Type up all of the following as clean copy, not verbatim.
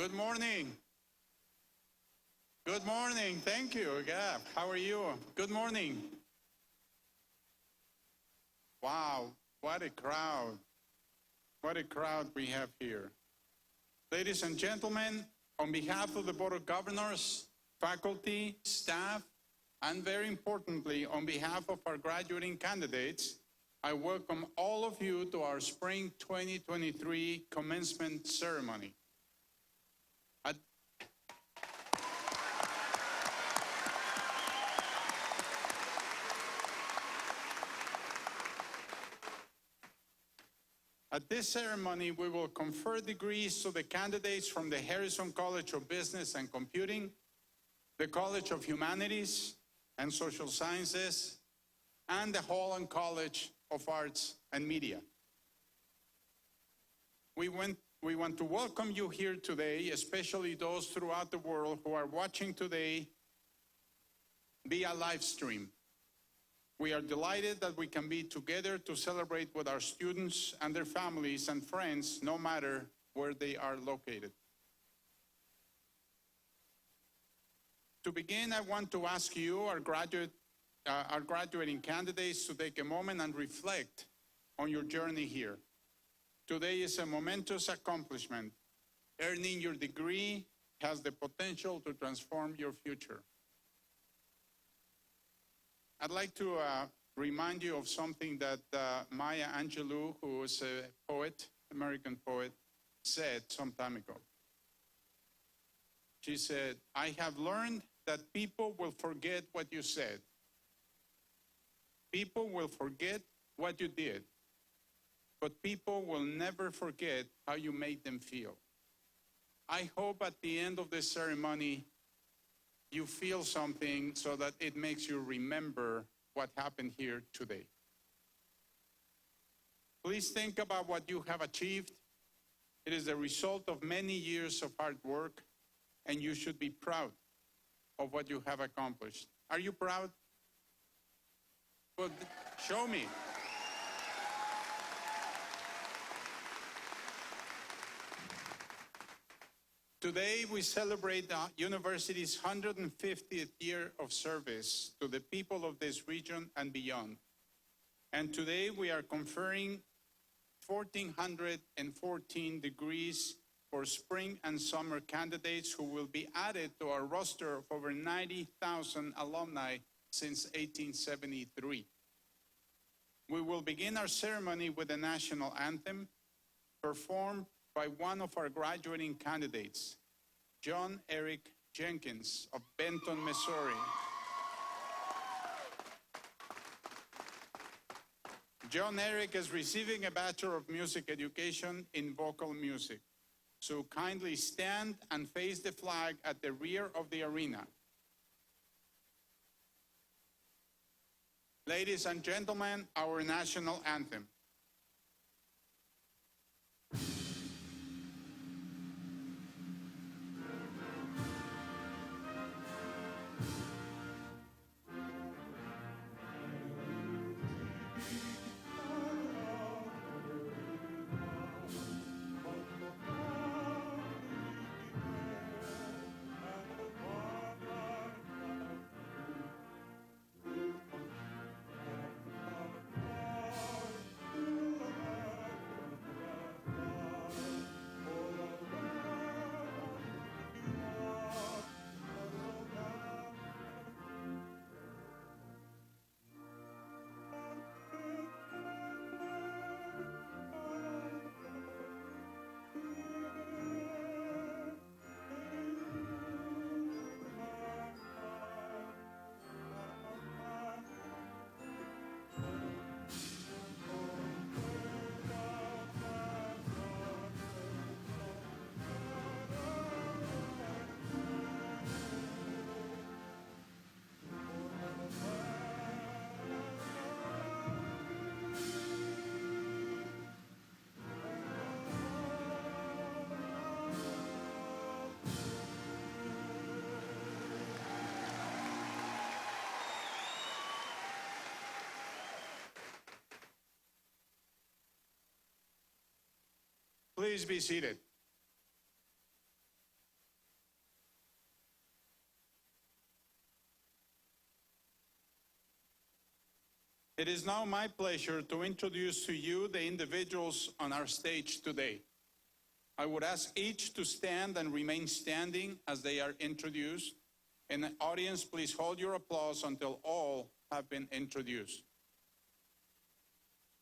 Good morning. Good morning. Thank you, Gab. How are you? Good morning. Wow, what a crowd. What a crowd we have here. Ladies and gentlemen, on behalf of the Board of Governors, faculty, staff, and very importantly, on behalf of our graduating candidates, I welcome all of you to our Spring 2023 Commencement Ceremony. At this ceremony, we will confer degrees to the candidates from the Harrison College of Business and Computing, the College of Humanities and Social Sciences, and the Holland College of Arts and Media. We want to welcome you here today, especially those throughout the world who are watching today via live stream. We are delighted that we can be together to celebrate with our students and their families and friends, no matter where they are located. To begin, I want to ask you, our graduating candidates, to take a moment and reflect on your journey here. Today is a momentous accomplishment. Earning your degree has the potential to transform your future. I'd like to remind you of something that Maya Angelou, who is a poet, American poet, said some time ago. She said, "I have learned that people will forget what you said. People will forget what you did, but people will never forget how you made them feel." I hope at the end of this ceremony, you feel something so that it makes you remember what happened here today. Please think about what you have achieved. It is the result of many years of hard work, and you should be proud of what you have accomplished. Are you proud? Well, show me. Today, we celebrate the university's 150th year of service to the people of this region and beyond. And today, we are conferring 1,414 degrees for spring and summer candidates who will be added to our roster of over 90,000 alumni since 1873. We will begin our ceremony with the national anthem, performed by one of our graduating candidates, John Eric Jenkins of Benton, Missouri. John Eric is receiving a Bachelor of Music Education in vocal music. So kindly stand and face the flag at the rear of the arena. Ladies and gentlemen, our national anthem. Please be seated. It is now my pleasure to introduce to you the individuals on our stage today. I would ask each to stand and remain standing as they are introduced. And the audience, please hold your applause until all have been introduced.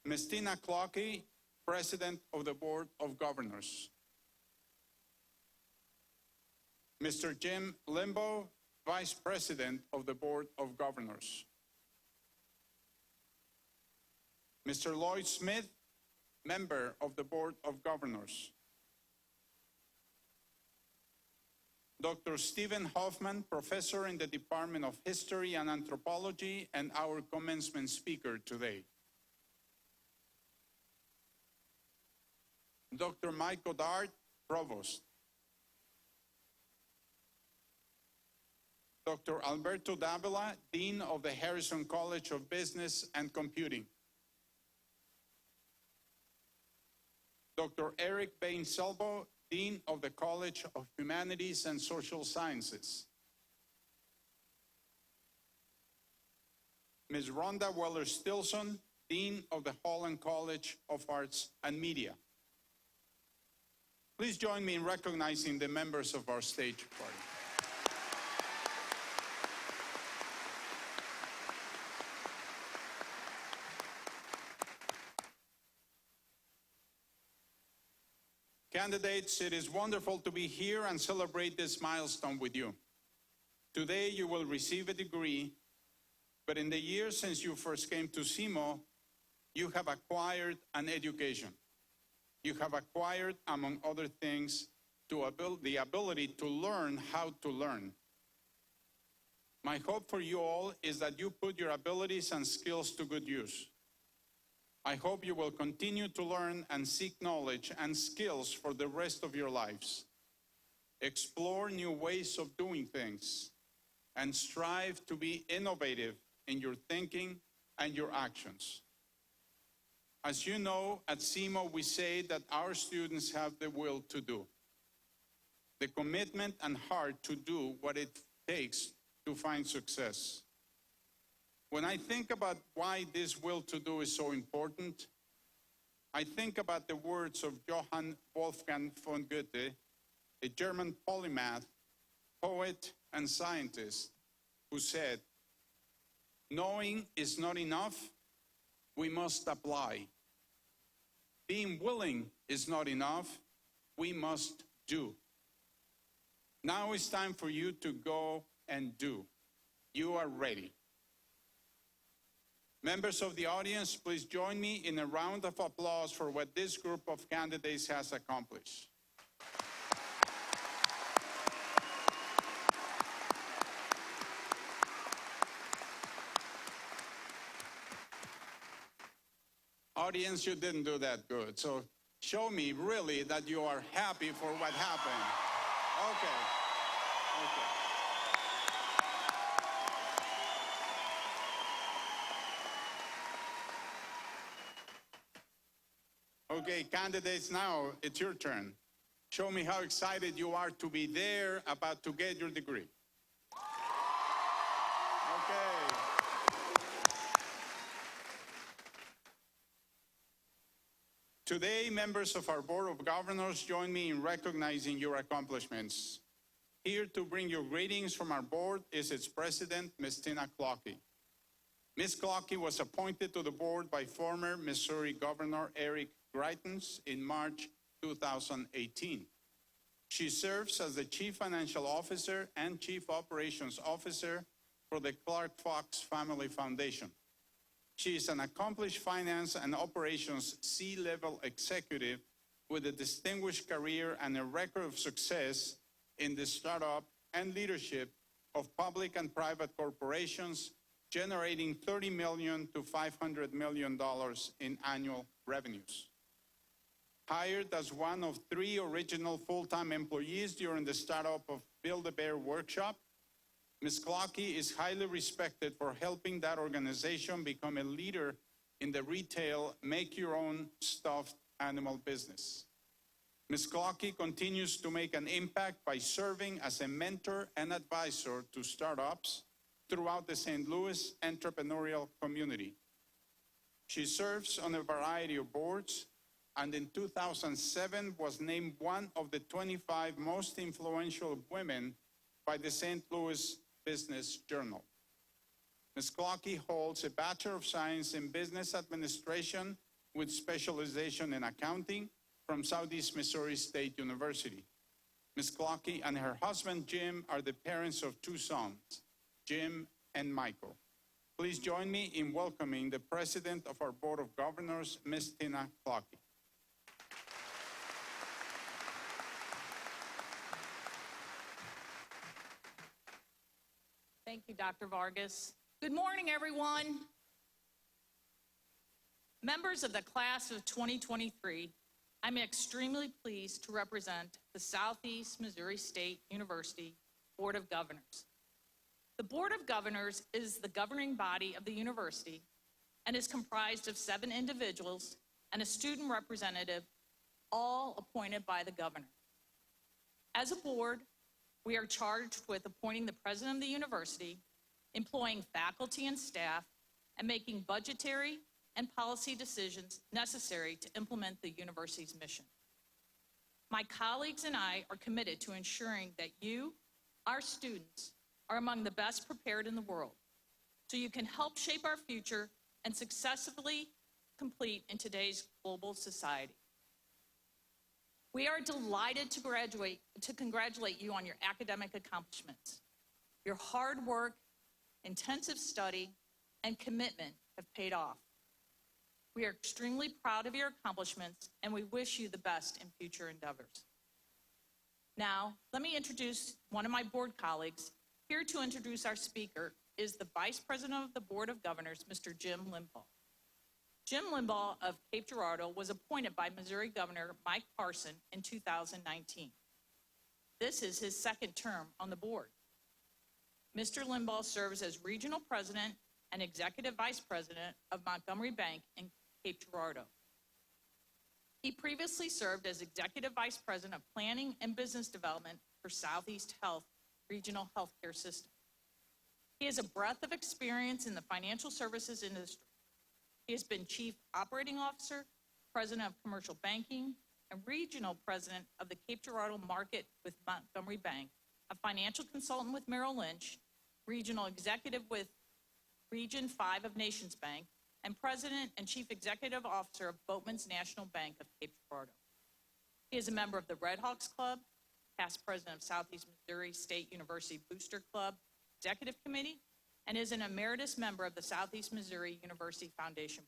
Ms. Tina Clockey, President of the Board of Governors. Mr. Jim Limbo, Vice President of the Board of Governors. Mr. Lloyd Smith, Member of the Board of Governors. Dr. Stephen Hoffman, Professor in the Department of History and Anthropology, and our commencement speaker today. Dr. Mike Goddard, Provost. Dr. Alberto Davila, Dean of the Harrison College of Business and Computing. Dr. Eric Bain-Selbo, Dean of the College of Humanities and Social Sciences. Ms. Rhonda Weller-Stilson, Dean of the Holland College of Arts and Media. Please join me in recognizing the members of our stage party. Candidates, it is wonderful to be here and celebrate this milestone with you. Today you will receive a degree, but in the years since you first came to SEMO, you have acquired an education. You have acquired, among other things, the ability to learn how to learn. My hope for you all is that you put your abilities and skills to good use. I hope you will continue to learn and seek knowledge and skills for the rest of your lives. Explore new ways of doing things and strive to be innovative in your thinking and your actions. As you know, at SEMO, we say that our students have the will to do, the commitment and heart to do what it takes to find success. When I think about why this will to do is so important, I think about the words of Johann Wolfgang von Goethe, a German polymath, poet, and scientist, who said, "Knowing is not enough, we must apply. Being willing is not enough, we must do." Now it's time for you to go and do. You are ready. Members of the audience, please join me in a round of applause for what this group of candidates has accomplished. Audience, you didn't do that good. So show me really that you are happy for what happened. Okay. Okay, candidates, now it's your turn. Show me how excited you are to be there, about to get your degree. Okay. Today, members of our Board of Governors, join me in recognizing your accomplishments. Here to bring you greetings from our board is its president, Ms. Tina Clockey. Ms. Clockey was appointed to the board by former Missouri Governor Eric Greitens in March 2018. She serves as the Chief Financial Officer and Chief Operations Officer for the Clark Fox Family Foundation. She is an accomplished finance and operations C-level executive with a distinguished career and a record of success in the startup and leadership of public and private corporations, generating $30 million to $500 million in annual revenues. Hired as one of 3 original full-time employees during the startup of Build-A-Bear Workshop, Ms. Clockey is highly respected for helping that organization become a leader in the retail make-your-own stuffed animal business. Ms. Clockey continues to make an impact by serving as a mentor and advisor to startups throughout the St. Louis entrepreneurial community. She serves on a variety of boards, and in 2007 was named one of the 25 most influential women by the St. Louis Business Journal. Ms. Clocky holds a Bachelor of Science in Business Administration with specialization in accounting from Southeast Missouri State University. Ms. Clocky and her husband, Jim, are the parents of two sons, Jim and Michael. Please join me in welcoming the President of our Board of Governors, Ms. Tina Clocky. Thank you, Dr. Vargas. Good morning, everyone. Members of the class of 2023, I'm extremely pleased to represent the Southeast Missouri State University Board of Governors. The Board of Governors is the governing body of the university and is comprised of 7 individuals and a student representative, all appointed by the governor. As a board, we are charged with appointing the president of the university, employing faculty and staff, and making budgetary and policy decisions necessary to implement the university's mission. My colleagues and I are committed to ensuring that you, our students, are among the best prepared in the world, so you can help shape our future and successfully compete in today's global society. We are delighted to congratulate you on your academic accomplishments. Your hard work, intensive study, and commitment have paid off. We are extremely proud of your accomplishments, and we wish you the best in future endeavors. Now, let me introduce one of my board colleagues. Here to introduce our speaker is the Vice President of the Board of Governors, Mr. Jim Limbaugh. Jim Limbaugh of Cape Girardeau was appointed by Missouri Governor Mike Parson in 2019. This is his second term on the board. Mr. Limbaugh serves as Regional President and Executive Vice President of Montgomery Bank in Cape Girardeau. He previously served as Executive Vice President of Planning and Business Development for Southeast Health Regional Healthcare System. He has a breadth of experience in the financial services industry. He has been Chief Operating Officer, President of Commercial Banking, and Regional President of the Cape Girardeau Market with Montgomery Bank, a financial consultant with Merrill Lynch, Regional Executive with Region 5 of Nations Bank, and President and Chief Executive Officer of Boatman's National Bank of Cape Girardeau. He is a member of the Red Hawks Club, past President of Southeast Missouri State University Booster Club Executive Committee, and is an emeritus member of the Southeast Missouri University Foundation.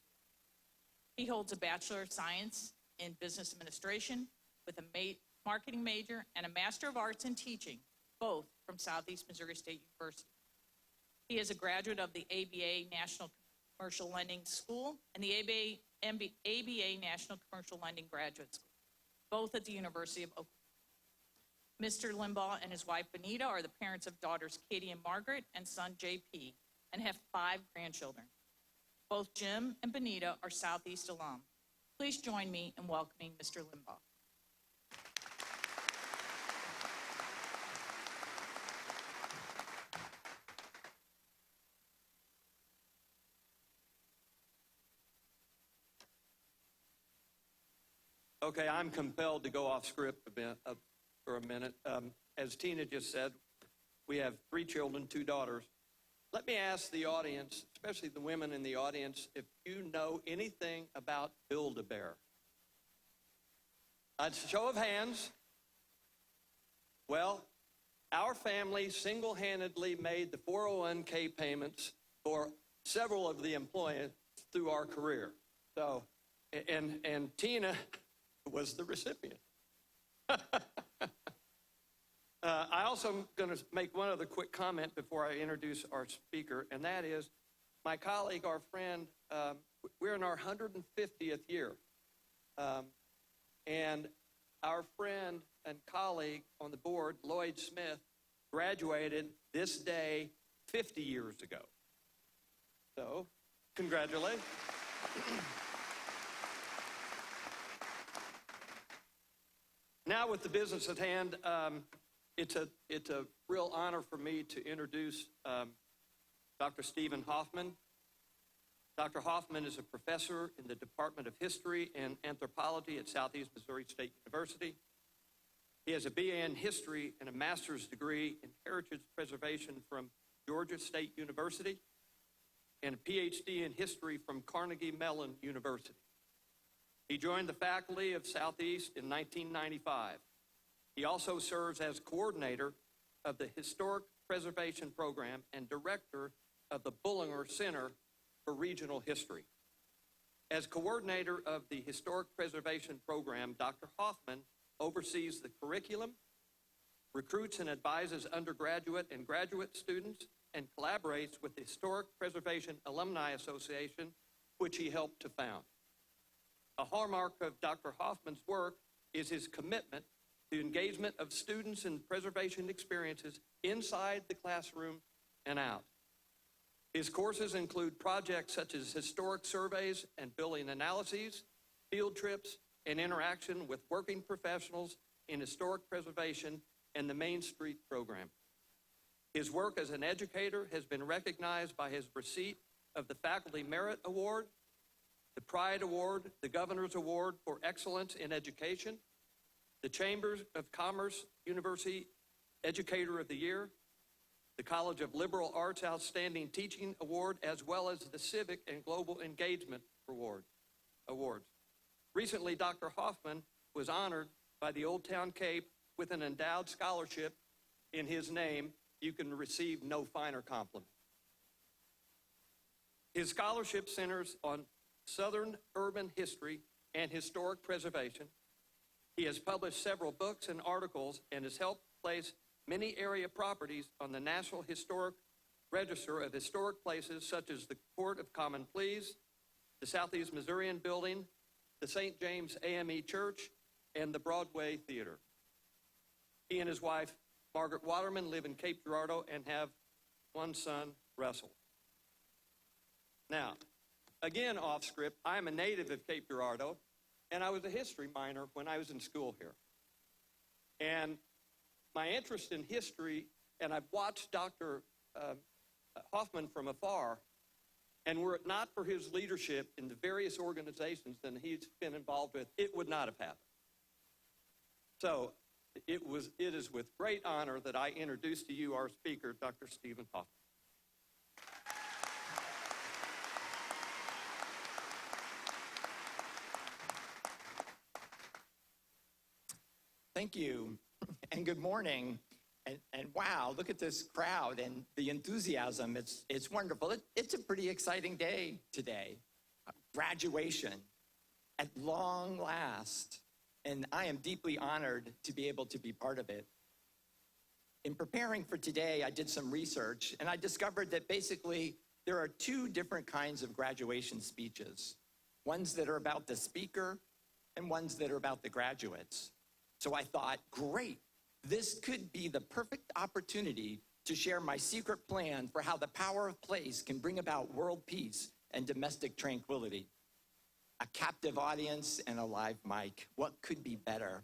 He holds a Bachelor of Science in Business Administration with a marketing major and a Master of Arts in Teaching, both from Southeast Missouri State University. He is a graduate of the ABA National Commercial Lending School and the ABA National Commercial Lending Graduate School, both at the University of Oklahoma. Mr. Limbaugh and his wife, Benita, are the parents of daughters Katie and Margaret and son, JP, and have 5 grandchildren. Both Jim and Benita are Southeast alum. Please join me in welcoming Mr. Limbaugh. Okay, I'm compelled to go off script for a minute. As Tina just said, we have 3 children, 2 daughters. Let me ask the audience, especially the women in the audience, if you know anything about Build-A-Bear. A show of hands. Well, our family single-handedly made the 401k payments for several of the employees through our career. So, and Tina was the recipient. I also am going to make one other quick comment before I introduce our speaker, and that is my colleague, our friend, we're in our 150th year. And our friend and colleague on the board, Lloyd Smith, graduated this day 50 years ago. So, congratulations. Now with the business at hand, it's a real honor for me to introduce Dr. Stephen Hoffman. Dr. Hoffman is a professor in the Department of History and Anthropology at Southeast Missouri State University. He has a BA in History and a master's degree in Heritage Preservation from Georgia State University and a PhD in History from Carnegie Mellon University. He joined the faculty of Southeast in 1995. He also serves as coordinator of the Historic Preservation Program and director of the Bullinger Center for Regional History. As coordinator of the Historic Preservation Program, Dr. Hoffman oversees the curriculum, recruits and advises undergraduate and graduate students, and collaborates with the Historic Preservation Alumni Association, which he helped to found. A hallmark of Dr. Hoffman's work is his commitment to engagement of students in preservation experiences inside the classroom and out. His courses include projects such as historic surveys and building analyses, field trips, and interaction with working professionals in historic preservation and the Main Street program. His work as an educator has been recognized by his receipt of the Faculty Merit Award, the Pride Award, the Governor's Award for Excellence in Education, the Chambers of Commerce University Educator of the Year, the College of Liberal Arts Outstanding Teaching Award, as well as the Civic and Global Engagement Awards. Recently, Dr. Hoffman was honored by the Old Town Cape with an endowed scholarship in his name. You can receive no finer compliment. His scholarship centers on Southern urban history and historic preservation. He has published several books and articles and has helped place many area properties on the National Historic Register of Historic Places, such as the Court of Common Pleas, the Southeast Missourian Building, the St. James AME Church, and the Broadway Theater. He and his wife, Margaret Waterman, live in Cape Girardeau and have one son, Russell. Now, again off script, I'm a native of Cape Girardeau, and I was a history minor when I was in school here. And my interest in history, and I've watched Dr. Hoffman from afar, and were it not for his leadership in the various organizations that he's been involved with, it would not have happened. So it is with great honor that I introduce to you our speaker, Dr. Stephen Hoffman. Thank you, and good morning. And wow, look at this crowd and the enthusiasm. It's wonderful. It's a pretty exciting day today. Graduation at long last. And I am deeply honored to be able to be part of it. In preparing for today, I did some research, and I discovered that basically there are two different kinds of graduation speeches. Ones that are about the speaker and ones that are about the graduates. So I thought, great, this could be the perfect opportunity to share my secret plan for how the power of place can bring about world peace and domestic tranquility. A captive audience and a live mic. What could be better?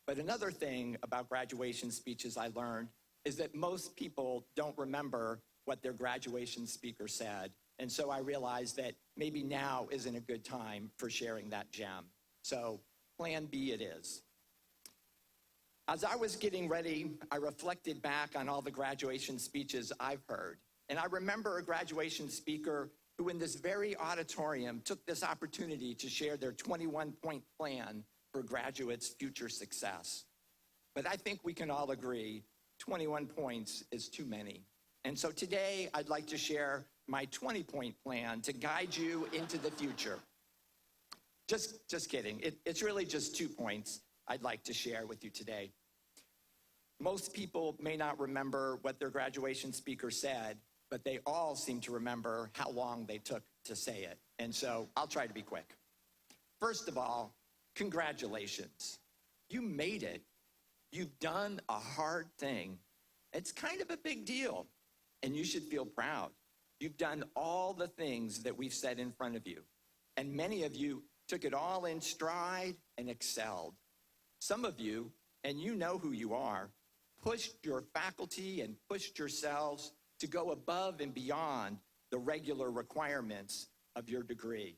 But another thing about graduation speeches I learned is that most people don't remember what their graduation speaker said. And so I realized that maybe now isn't a good time for sharing that gem. So plan B it is. As I was getting ready, I reflected back on all the graduation speeches I've heard. And I remember a graduation speaker who in this very auditorium took this opportunity to share their 21-point plan for graduates' future success. But I think we can all agree 21 points is too many. And so today I'd like to share my 20-point plan to guide you into the future. Just kidding. It's really just 2 points I'd like to share with you today. Most people may not remember what their graduation speaker said, but they all seem to remember how long they took to say it. And so I'll try to be quick. First of all, congratulations. You made it. You've done a hard thing. It's kind of a big deal, and you should feel proud. You've done all the things that we've set in front of you, and many of you took it all in stride and excelled. Some of you, and you know who you are, pushed your faculty and pushed yourselves to go above and beyond the regular requirements of your degree.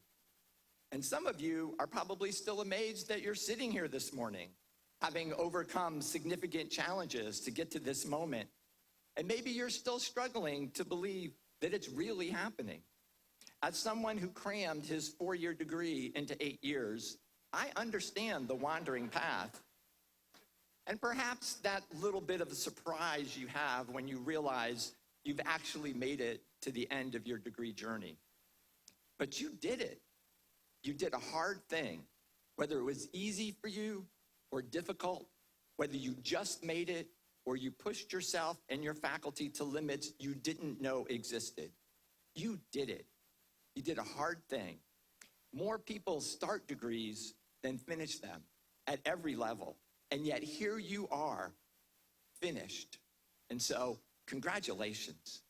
And some of you are probably still amazed that you're sitting here this morning, having overcome significant challenges to get to this moment. And maybe you're still struggling to believe that it's really happening. As someone who crammed his 4-year degree into 8 years, I understand the wandering path. And perhaps that little bit of a surprise you have when you realize you've actually made it to the end of your degree journey. But you did it. You did a hard thing, whether it was easy for you or difficult, whether you just made it or you pushed yourself and your faculty to limits you didn't know existed. You did it. You did a hard thing. More people start degrees than finish them at every level. And yet here you are, finished. And so, congratulations.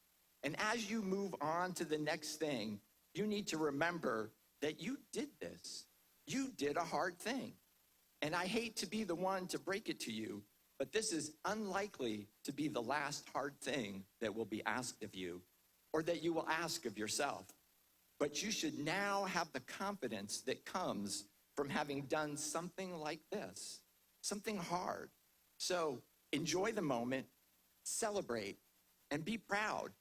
And as you move on to the next thing, you need to remember that you did this. You did a hard thing. And I hate to be the one to break it to you, but this is unlikely to be the last hard thing that will be asked of you or that you will ask of yourself. But you should now have the confidence that comes from having done something like this, something hard. So enjoy the moment, celebrate, and be proud.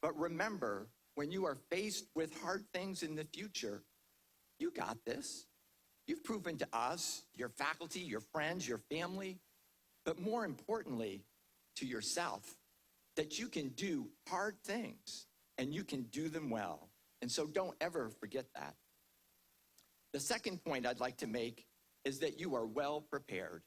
But remember, when you are faced with hard things in the future, you got this. You've proven to us, your faculty, your friends, your family, but more importantly, to yourself, that you can do hard things and you can do them well. And so don't ever forget that. The second point I'd like to make is that you are well prepared,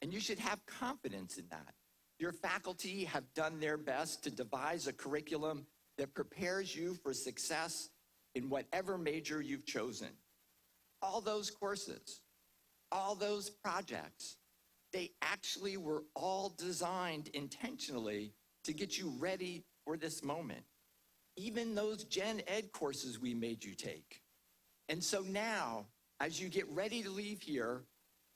and you should have confidence in that. Your faculty have done their best to devise a curriculum that prepares you for success in whatever major you've chosen. All those courses, all those projects, they actually were all designed intentionally to get you ready for this moment. Even those gen ed courses we made you take. And so now, as you get ready to leave here,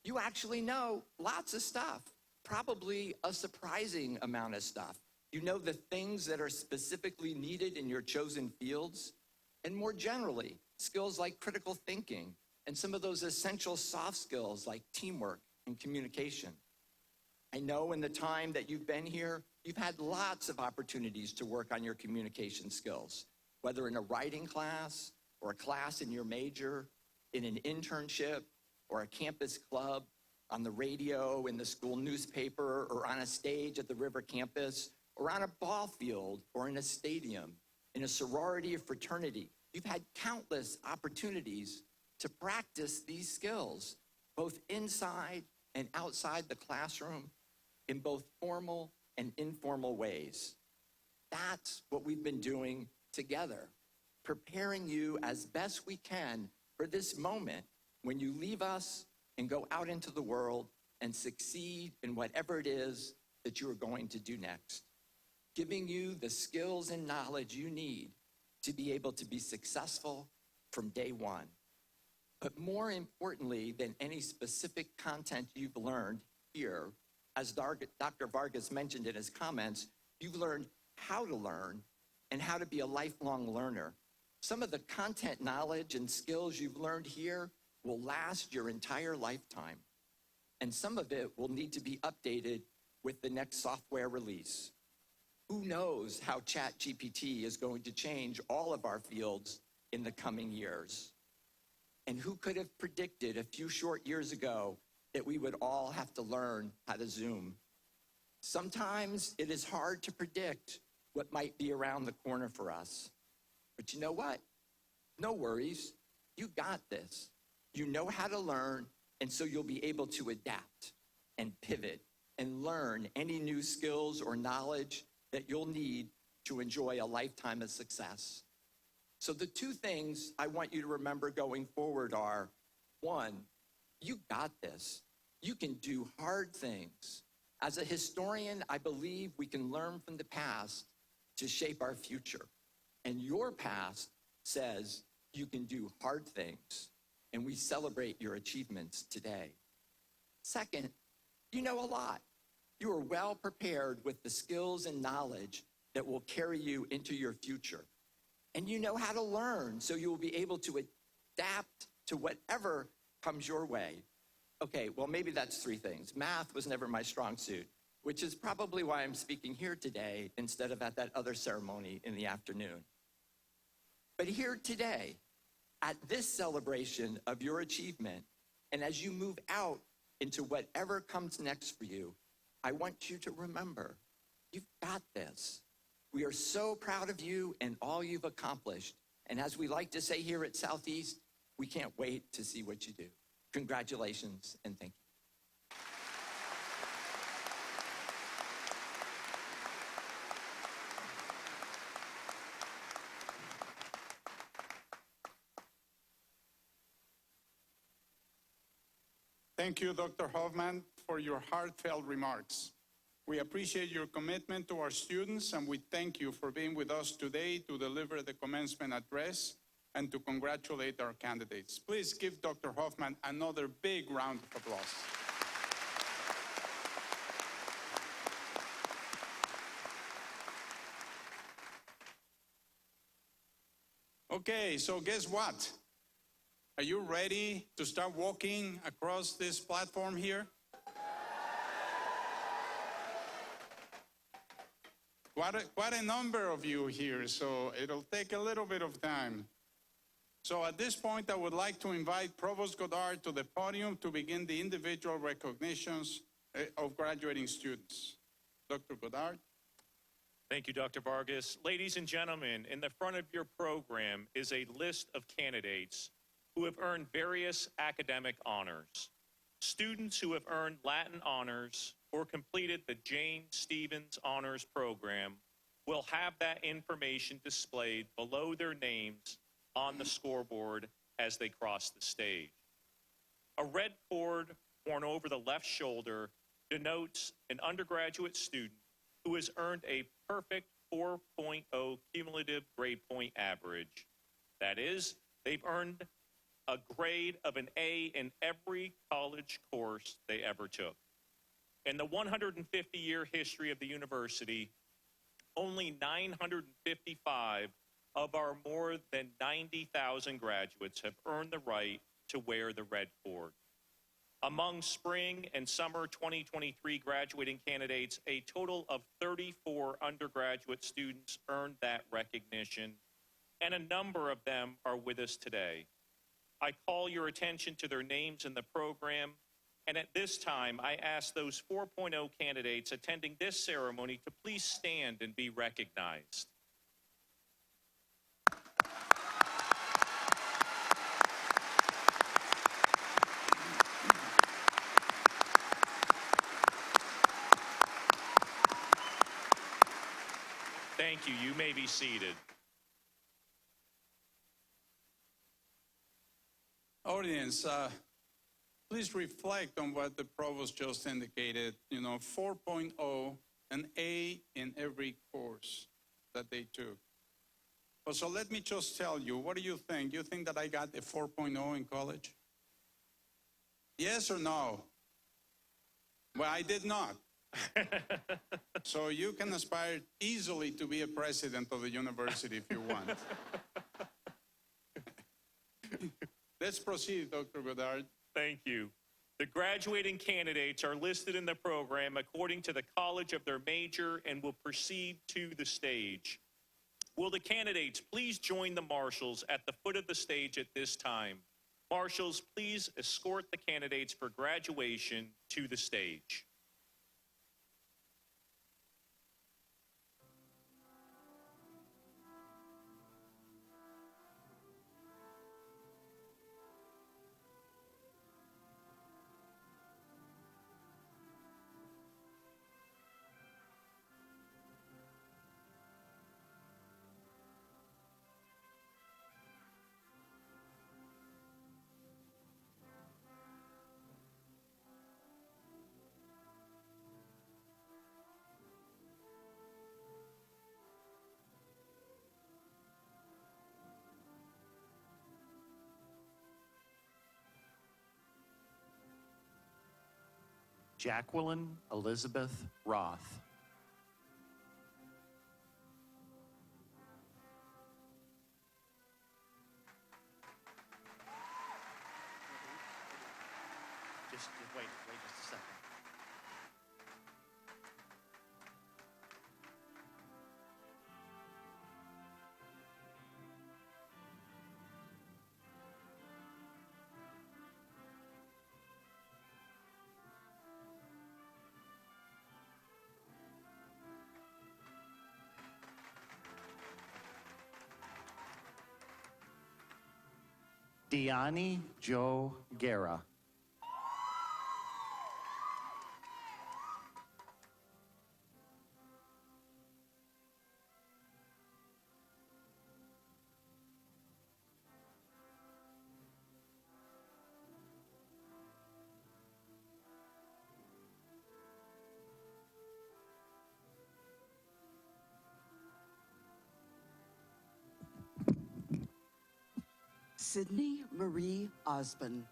you actually know lots of stuff, probably a surprising amount of stuff. You know the things that are specifically needed in your chosen fields, and more generally, skills like critical thinking and some of those essential soft skills like teamwork and communication. I know in the time that you've been here, you've had lots of opportunities to work on your communication skills, whether in a writing class or a class in your major, in an internship or a campus club, on the radio, in the school newspaper, or on a stage at the River campus, or on a ball field, or in a stadium, in a sorority or fraternity. You've had countless opportunities to practice these skills, both inside and outside the classroom, in both formal and informal ways. That's what we've been doing together, preparing you as best we can for this moment when you leave us and go out into the world and succeed in whatever it is that you are going to do next, giving you the skills and knowledge you need to be able to be successful from day one. But more importantly than any specific content you've learned here, as Dr. Vargas mentioned in his comments, you've learned how to learn and how to be a lifelong learner. Some of the content knowledge and skills you've learned here will last your entire lifetime. And some of it will need to be updated with the next software release. Who knows how ChatGPT is going to change all of our fields in the coming years? And who could have predicted a few short years ago that we would all have to learn how to Zoom? Sometimes it is hard to predict what might be around the corner for us. But you know what? No worries. You got this. You know how to learn, and so you'll be able to adapt and pivot and learn any new skills or knowledge that you'll need to enjoy a lifetime of success. So the two things I want you to remember going forward are, one, you got this. You can do hard things. As a historian, I believe we can learn from the past to shape our future. And your past says you can do hard things, and we celebrate your achievements today. Second, you know a lot. You are well prepared with the skills and knowledge that will carry you into your future. and you know how to learn, so you will be able to adapt to whatever comes your way. Okay, well, maybe that's three things. Math was never my strong suit, which is probably why I'm speaking here today instead of at that other ceremony in the afternoon. But here today, at this celebration of your achievement, and as you move out into whatever comes next for you, I want you to remember, you've got this. We are so proud of you and all you've accomplished. And as we like to say here at Southeast, we can't wait to see what you do. Congratulations and thank you. Thank you, Dr. Hoffman, for your heartfelt remarks. We appreciate your commitment to our students, and we thank you for being with us today to deliver the commencement address and to congratulate our candidates. Please give Dr. Hoffman another big round of applause. Okay, so guess what? Are you ready to start walking across this platform here? Quite a number of you here, so it'll take a little bit of time. So at this point, I would like to invite Provost Goddard to the podium to begin the individual recognitions of graduating students. Dr. Goddard. Thank you, Dr. Vargas. Ladies and gentlemen, in the front of your program is a list of candidates who have earned various academic honors. Students who have earned Latin honors or completed the Jane Stevens Honors Program will have that information displayed below their names on the scoreboard as they cross the stage. A red cord worn over the left shoulder denotes an undergraduate student who has earned a perfect 4.0 cumulative grade point average. That is, they've earned a grade of an A in every college course they ever took. In the 150-year history of the university, only 955 of our more than 90,000 graduates have earned the right to wear the red cord. Among spring and summer 2023 graduating candidates, a total of 34 undergraduate students earned that recognition, and a number of them are with us today. I call your attention to their names in the program, and at this time, I ask those 4.0 candidates attending this ceremony to please stand and be recognized. Thank you. You may be seated. Audience, please reflect on what the provost just indicated. 4.0, an A in every course that they took. Well, so let me just tell you, what do you think? You think that I got a 4.0 in college? Yes or no? Well, I did not. So you can aspire easily to be a president of the university if you want. Let's proceed, Dr. Goddard. Thank you. The graduating candidates are listed in the program according to the college of their major and will proceed to the stage. Will the candidates please join the marshals at the foot of the stage at this time? Marshals, please escort the candidates for graduation to the stage. Jacqueline Elizabeth Roth. Just wait just a second. Diani Jo Guerra. Sydney Marie Osborne.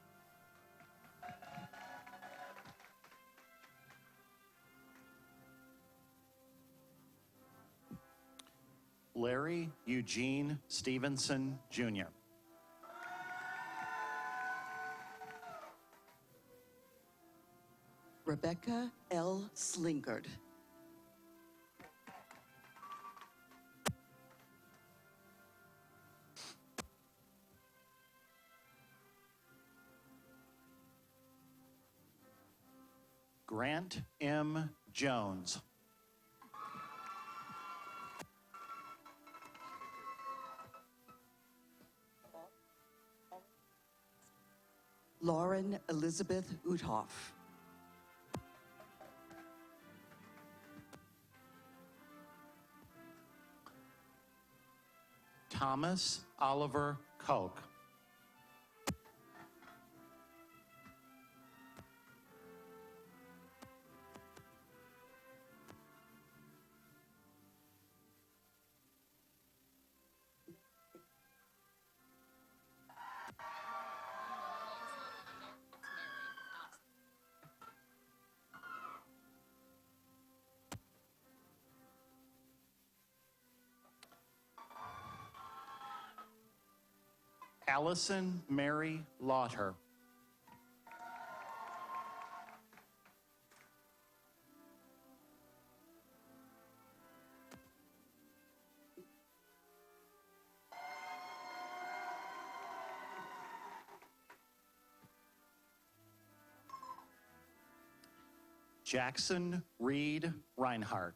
Larry Eugene Stevenson, Jr. Rebecca L. Slinkard. Grant M. Jones. Lauren Elizabeth Uthoff. Thomas Oliver Koch. Allison Mary Lauter. Jackson Reed Reinhardt.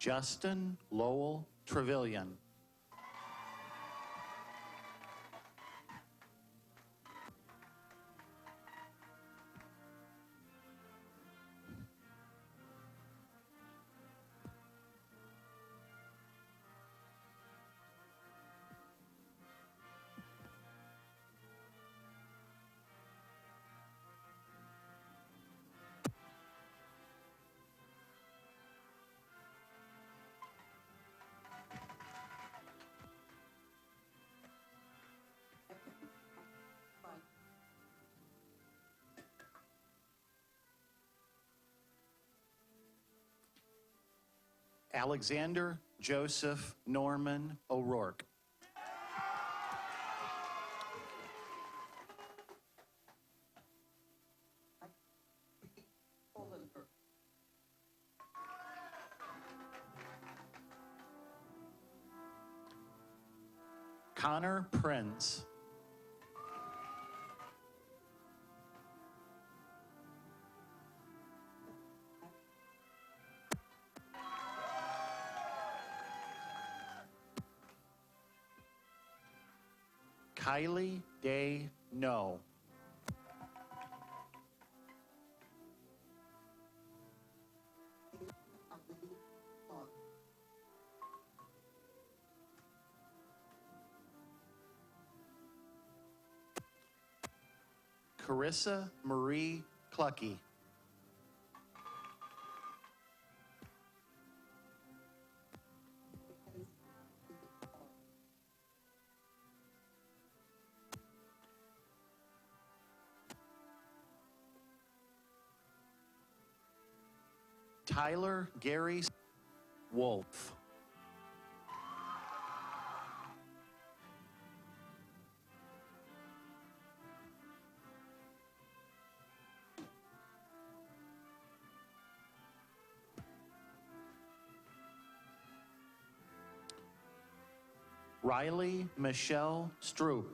Justin Lowell Trevelyan. Alexander Joseph Norman O'Rourke. Connor Prince. Kylie Day No. Carissa Marie Clucky. Tyler Gary Wolf. Riley Michelle Stroop.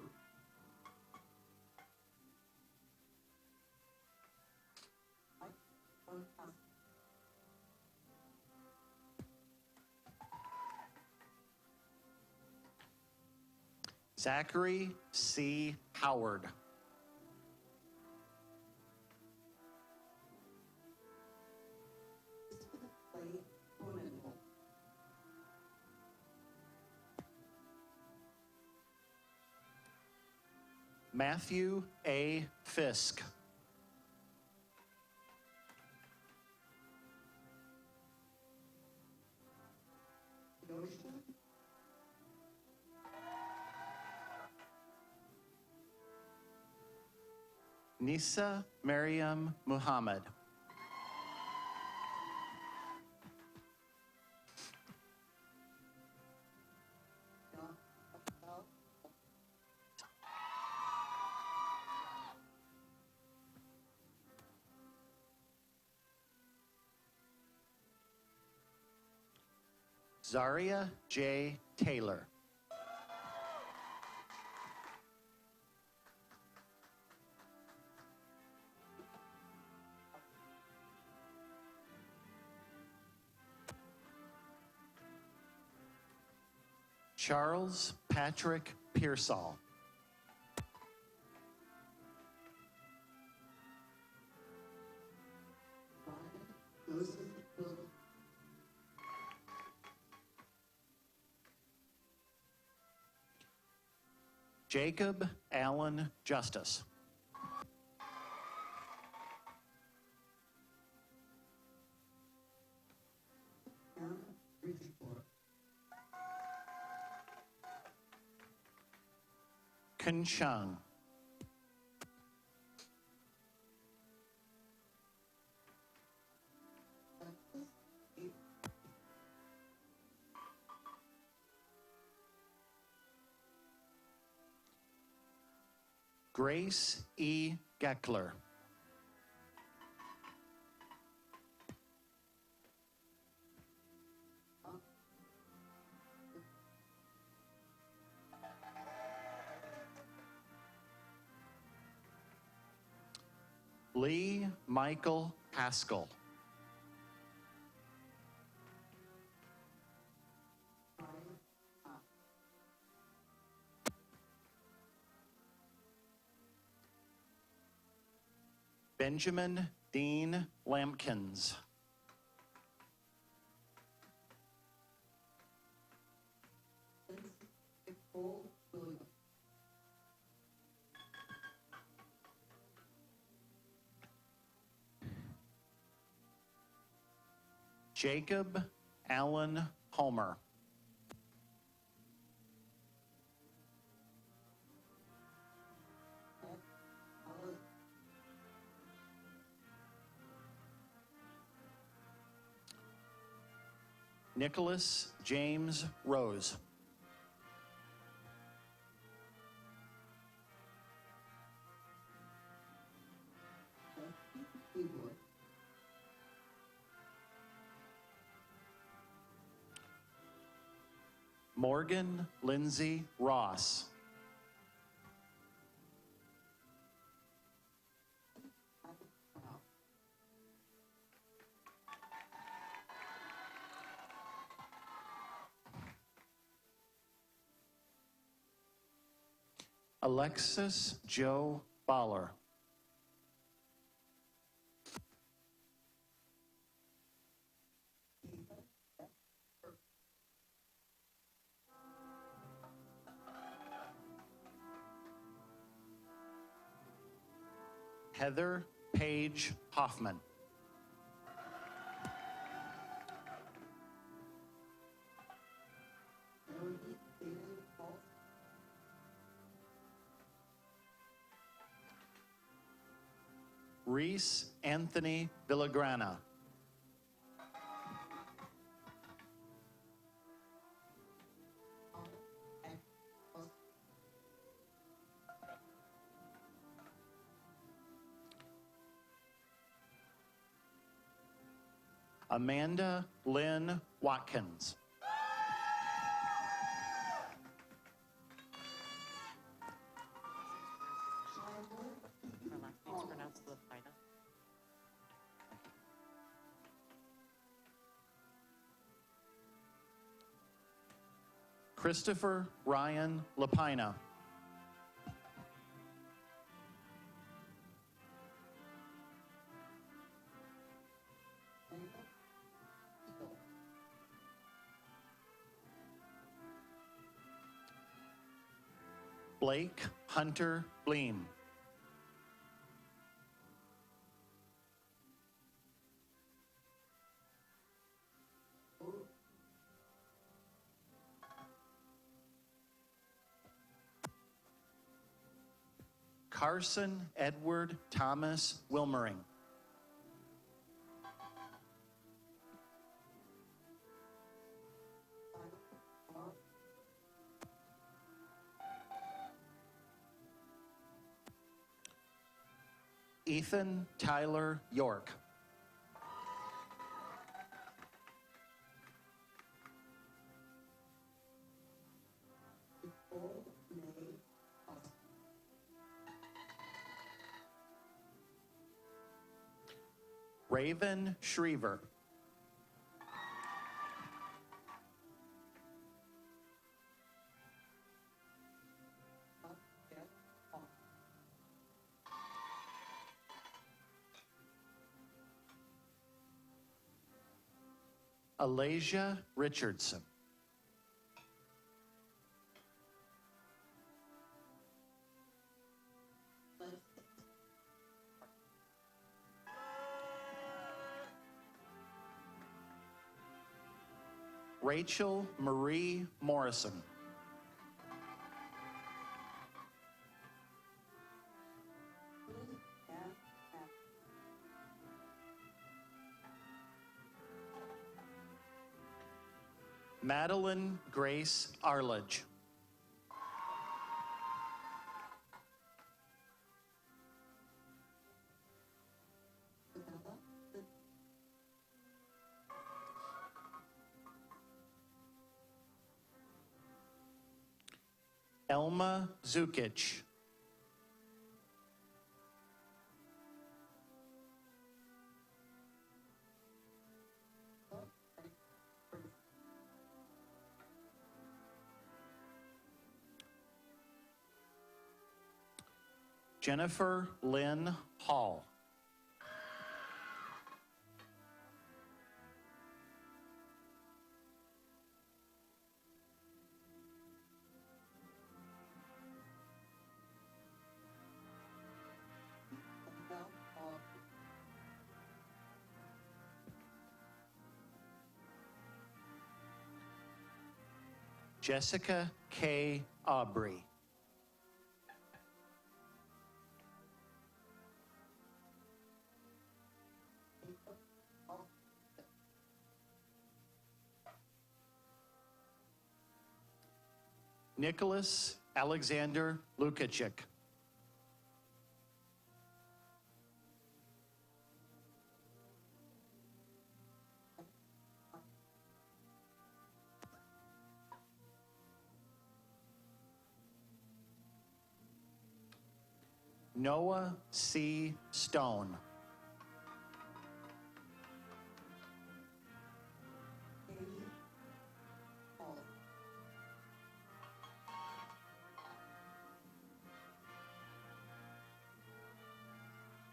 Zachary C. Howard. Matthew A. Fisk. Nisa Mariam Muhammad. Zaria J. Taylor. Charles Patrick Pearsall. Jacob Allen Justice. Kun Chung. Grace E. Geckler. Lee Michael Haskell. Benjamin Dean Lampkins. Jacob Allen Homer. Nicholas James Rose. Morgan Lindsay Ross. Alexis Joe Baller. Heather Page Hoffman. Reese Anthony Villagrana. Amanda Lynn Watkins. Her last name's pronounced Lapina. Christopher Ryan Lapina. Blake Hunter Bleem. Carson Edward Thomas Wilmering. Ethan Tyler York. Raven Schriever. Alasia Richardson. Rachel Marie Morrison. Madeline Grace Arledge. Alma Zukic. Jennifer Lynn Hall. Jessica K. Aubrey. Nicholas Alexander Lukacic. Noah C. Stone.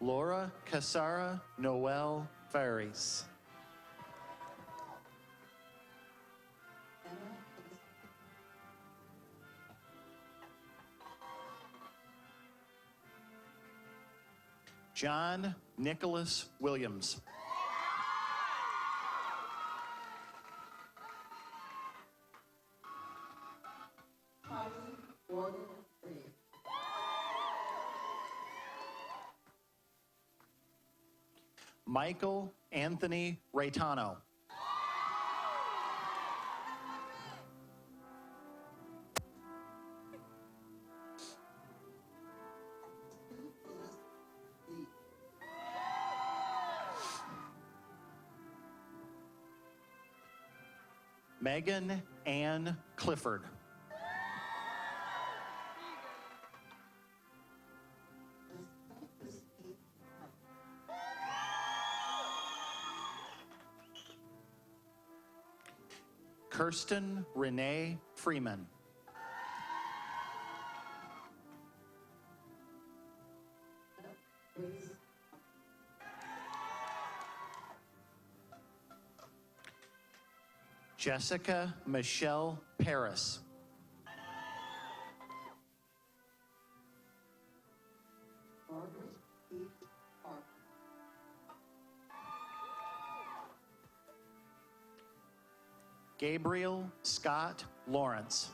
Laura Casara Noel Ferries. John Nicholas Williams. Michael Anthony Raytano. Megan Ann Clifford. Kirsten Renee Freeman. Jessica Michelle Paris. Gabriel Scott Lawrence.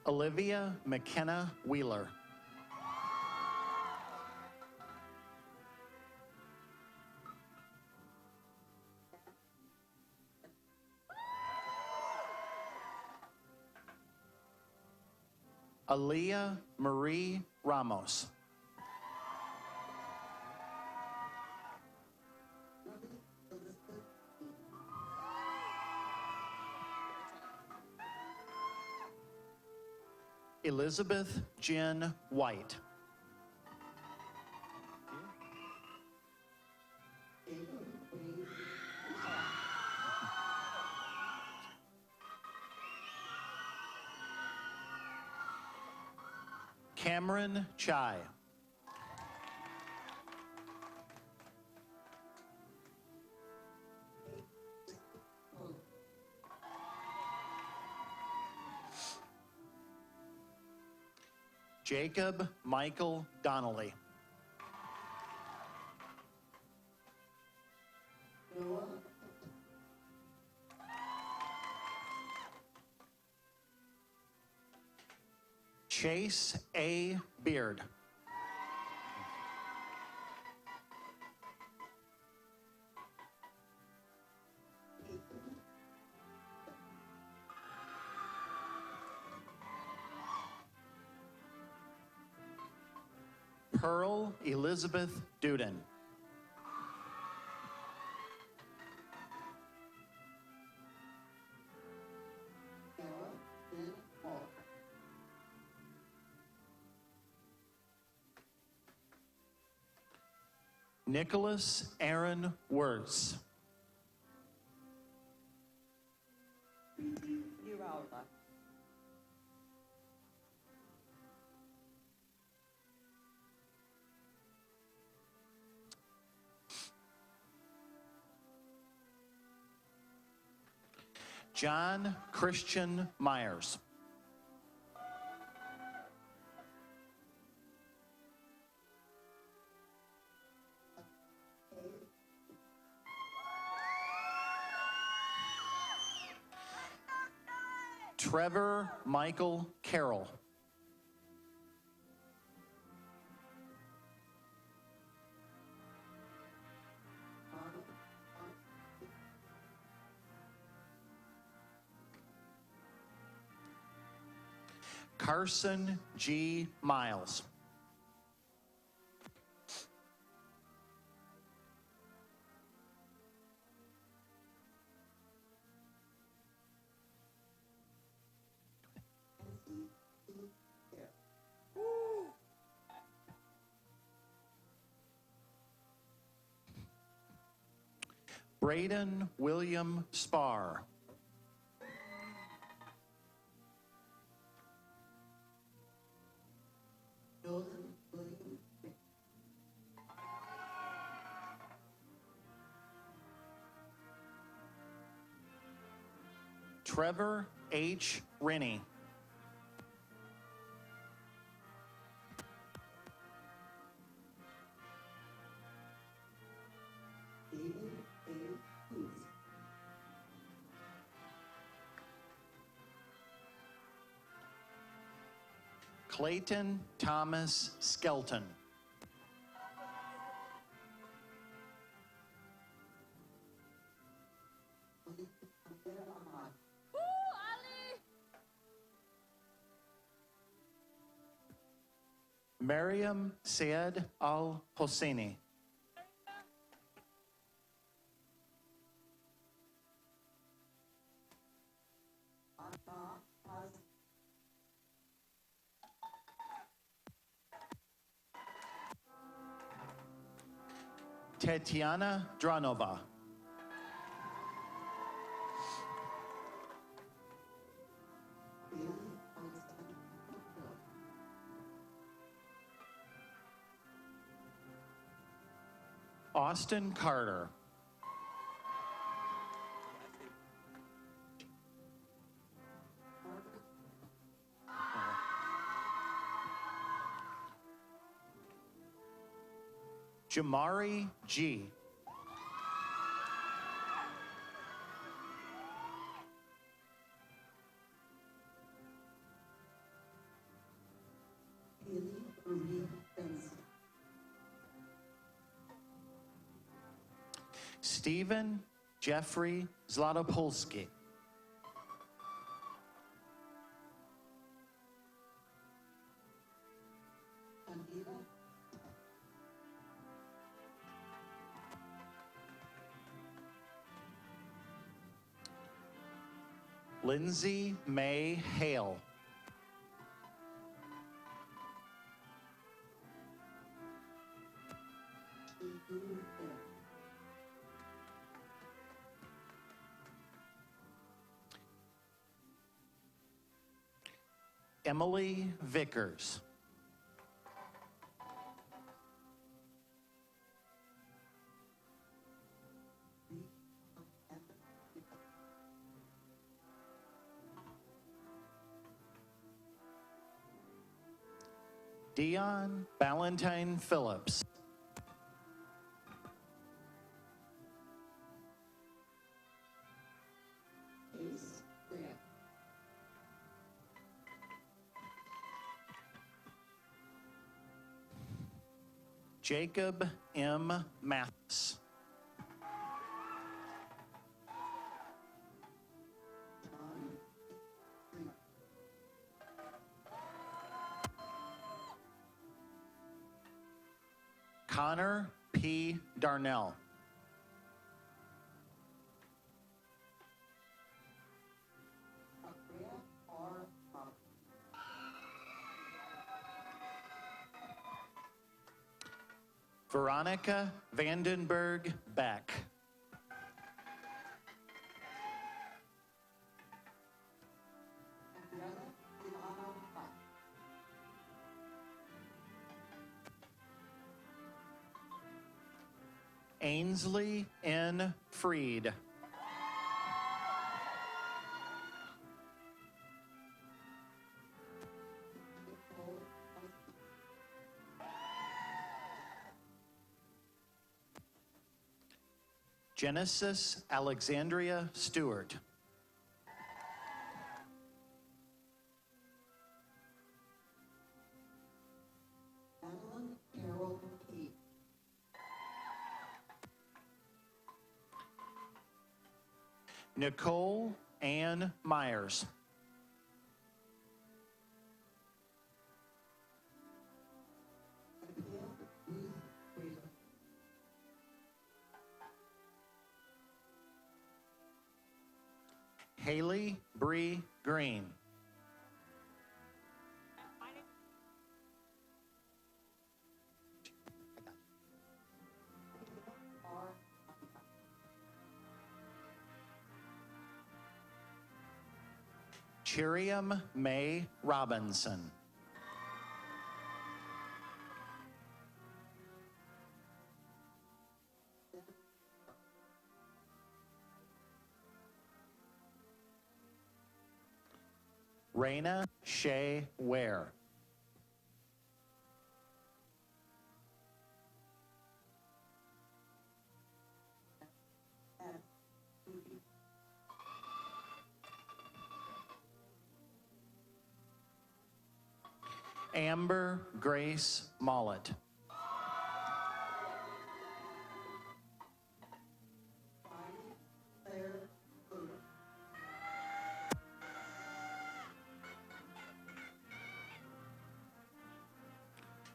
Olivia McKenna Wheeler. Aaliyah Marie Ramos. Elizabeth Jen White. Cameron Chai. Jacob Michael Donnelly. Chase A. Beard. Pearl Elizabeth Duden. Nicholas Aaron Wirtz. Alma. John Christian Myers. Trevor Michael Carroll. Carson G. Miles. Braden William Spar. Trevor H. Rennie. Clayton Thomas Skelton. Mariam Syed Al Hosseini. Tetiana Dranova. Austin Carter. Jamari G. Stephen Jeffrey Zlatopolsky. Lindsay May Hale. Emily Vickers. Dion Valentine Phillips. Jacob M. Mathis. Connor P. Darnell. Veronica Vandenberg Beck. Ainsley N. Freed. Genesis Alexandria Stewart. Nicole Ann Myers. Haley Bree Green. Chiriam May Robinson. Raina Shea Ware. Amber Grace Mollett.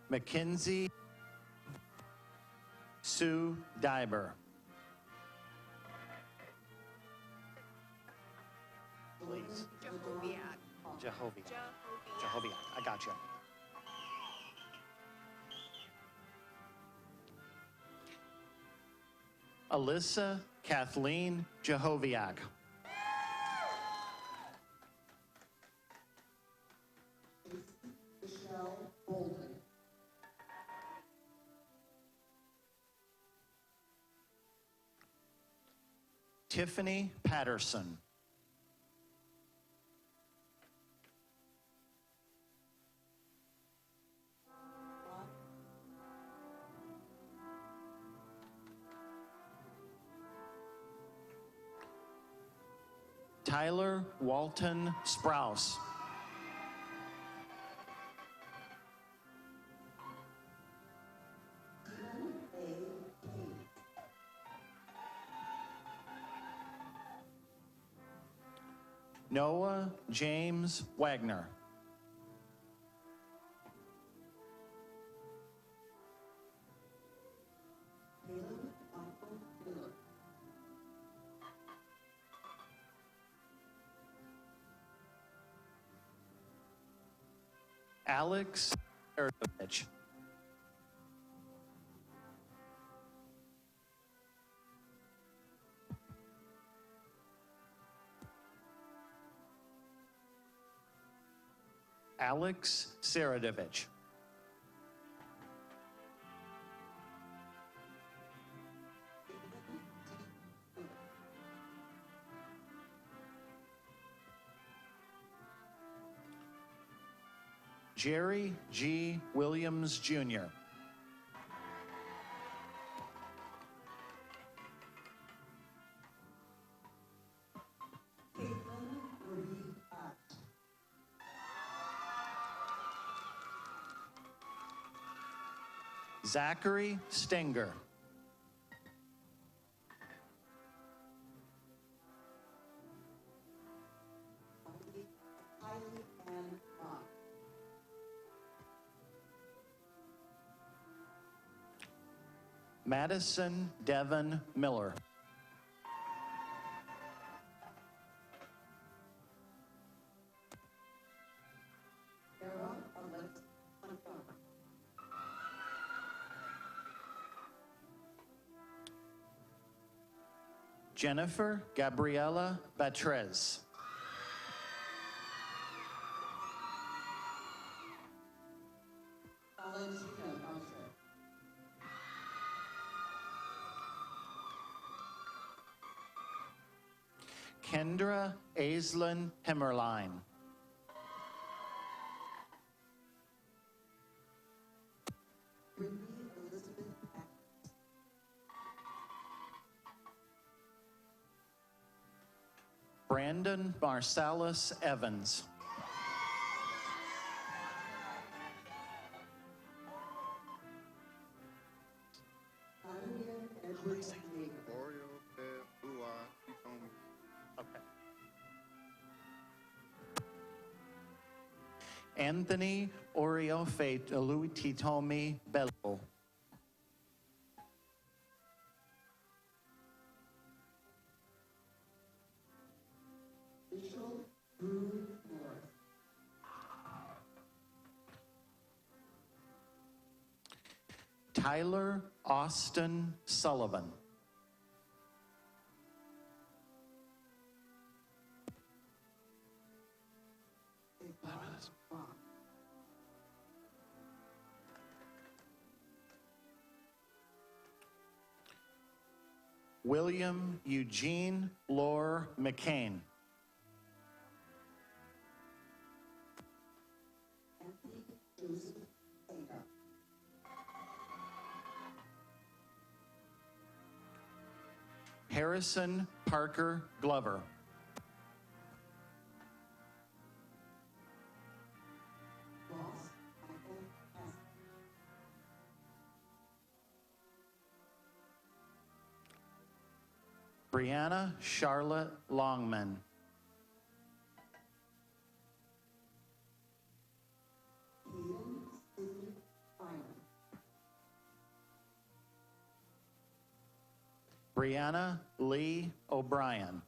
Mackenzie Sue Diber. Please. Jehoviak. I got you. Alyssa Kathleen Jehoviak. Tiffany Patterson. Tyler Walton Sprouse. Noah James Wagner. Alex Erovich. Alex Saradovich. Jerry G. Williams, Jr. Zachary Stenger. Madison Devon Miller. Jennifer Gabriela Batrez. Kendra Aislinn Hemmerlein. Brandon Marsalis Evans. Anthony Oriofe Luititomi Bello. Tyler Austin Sullivan. William Eugene Lore McCain. Harrison Parker Glover. Brianna Charlotte Longman. Brianna Lee O'Brien.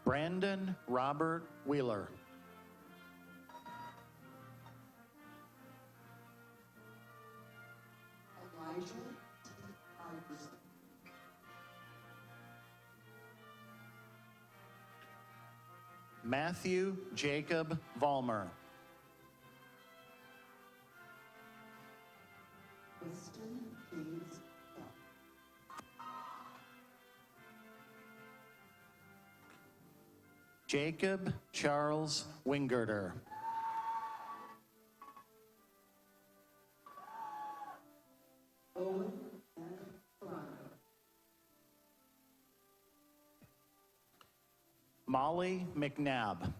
Brandon Robert Wheeler. Matthew Jacob Vollmer. Jacob Charles Wingerter. Molly McNabb.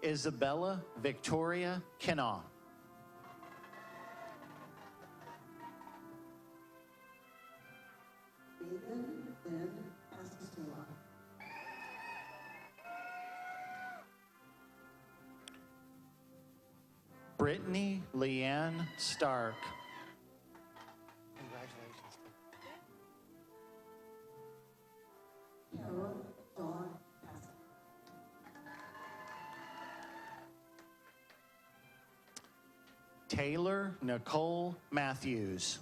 Isabella Victoria Kinnaw. Brittany Leanne Stark. Congratulations. Taylor Nicole Matthews.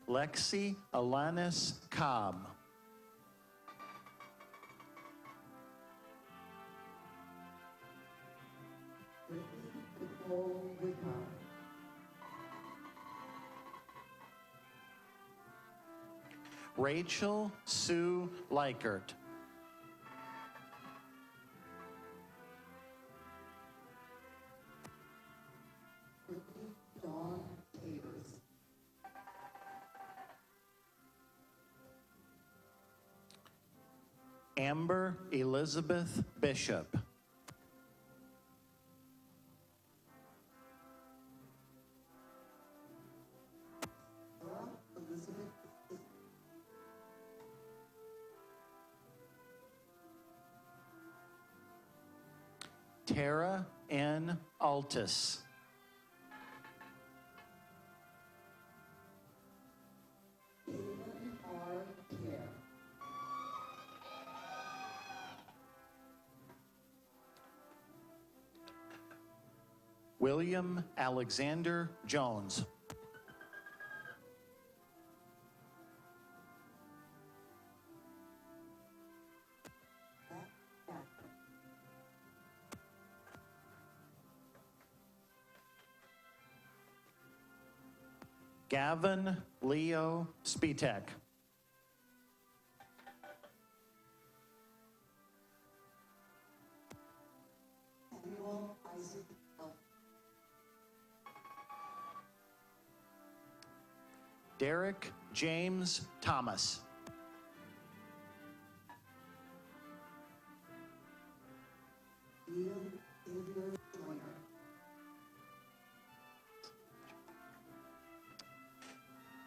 Lexi Alanis Cobb. Rachel Sue Likert. Amber Elizabeth Bishop. Tara N. Altus. William Alexander Jones. Gavin Leo Spitek. Derek James Thomas.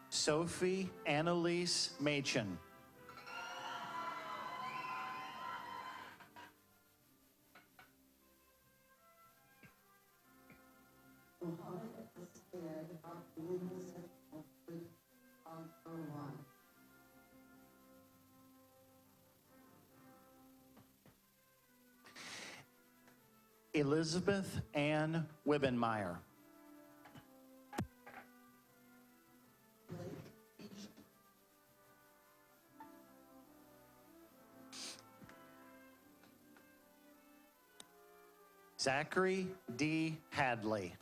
Sophie Annalise Machen. Elizabeth Ann Wibbenmeyer. Zachary D. Hadley.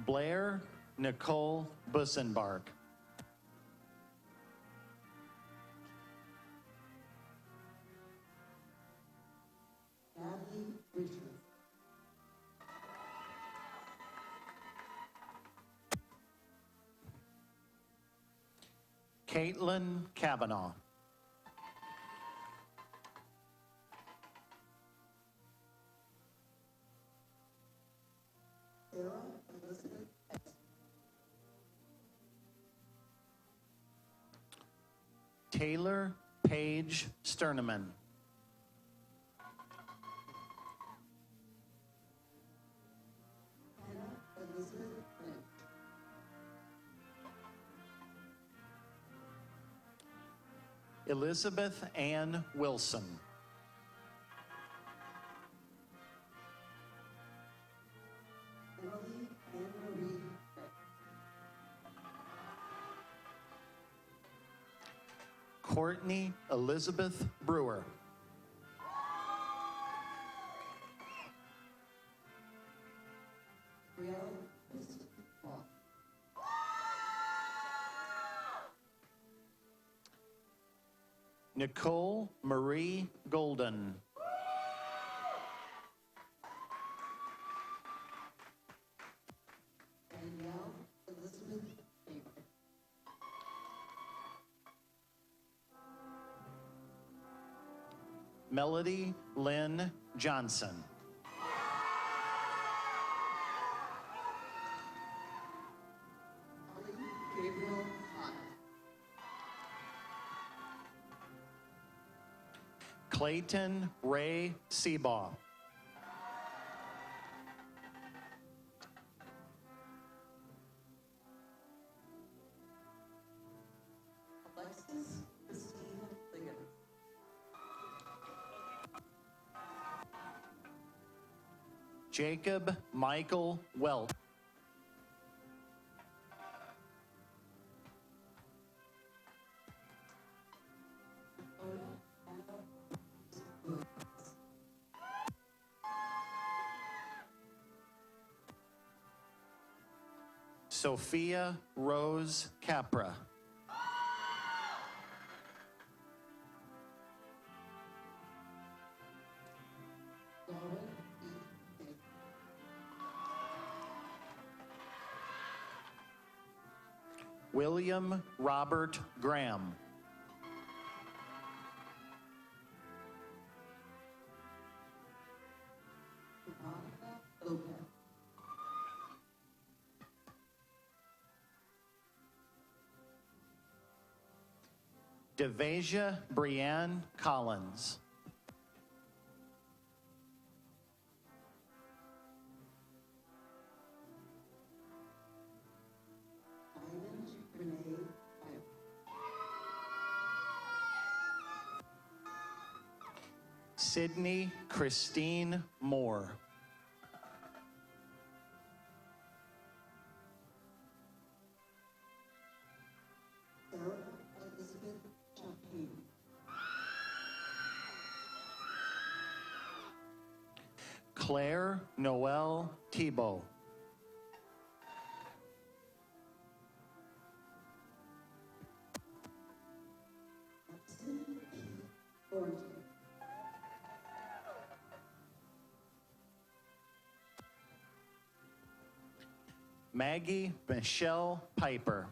Blair Nicole Bussenbark. Caitlin Kavanaugh. Taylor Paige Sterneman. Elizabeth Ann Wilson. Courtney Elizabeth Brewer. Nicole Marie Golden. Melody Lynn Johnson. Clayton Ray Seabaugh. Jacob Michael Welch. Sophia Rose Capra. William Robert Graham. Devasia Brianne Collins. Sydney Christine Moore. Claire Noel Thibault. Maggie Michelle Piper.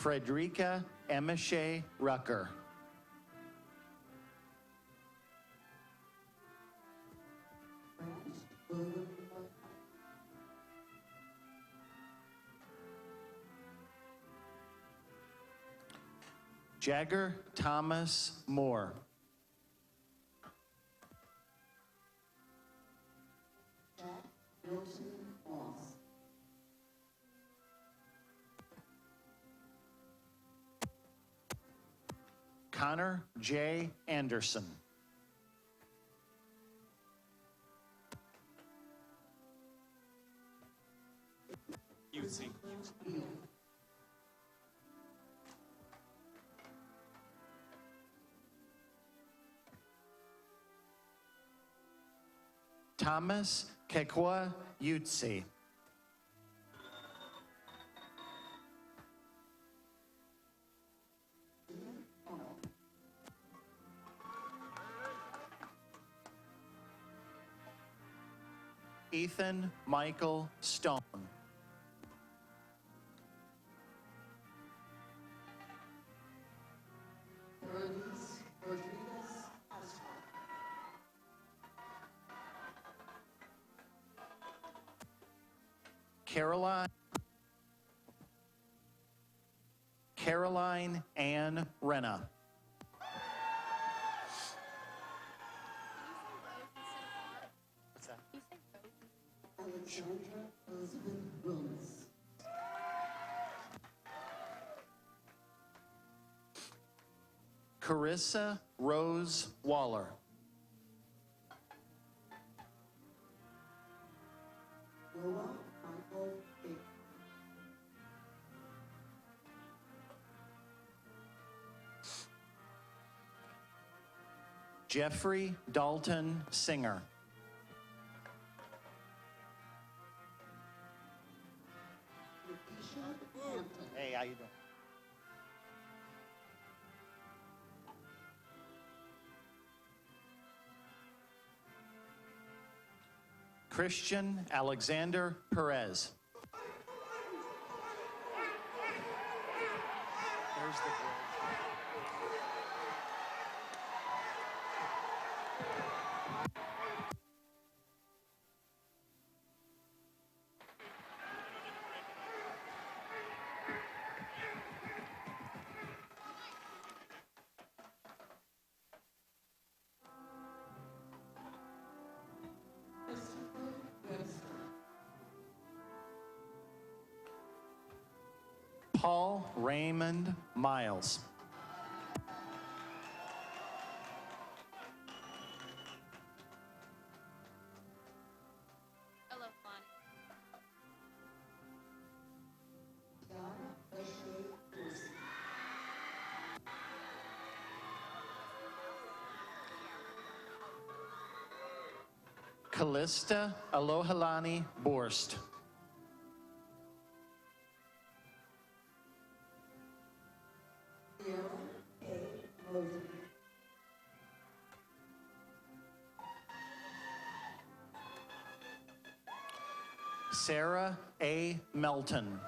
Frederica Emiche Rucker. Jagger Thomas Moore. Connor J. Anderson. UC. Thomas Kekwa Yutsi. Ethan Michael Stone. Caroline Ann Renna. What's that? Carissa Rose Waller. Jeffrey Dalton Singer. Hey, how you doing? Christian Alexander Perez. There's the board. Paul Raymond Miles. Hello, Lonnie. Callista Alohalani Borst. Sarah A. Melton.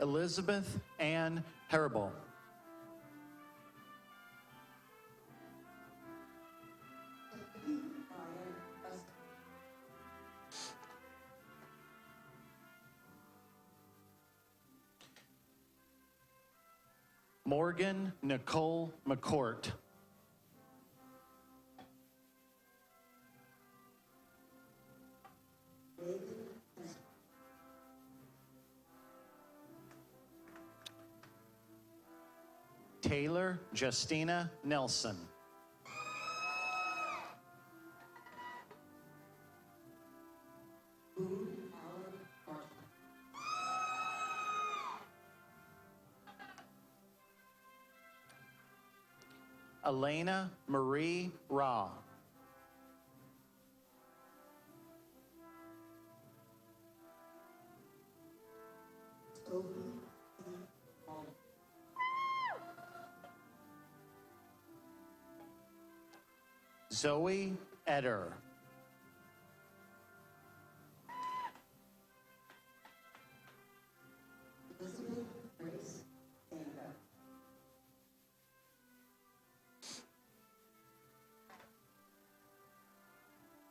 Elizabeth Ann Herable. Morgan Nicole McCourt. Taylor Justina Nelson. Elena Marie Raw. Zoe Eder.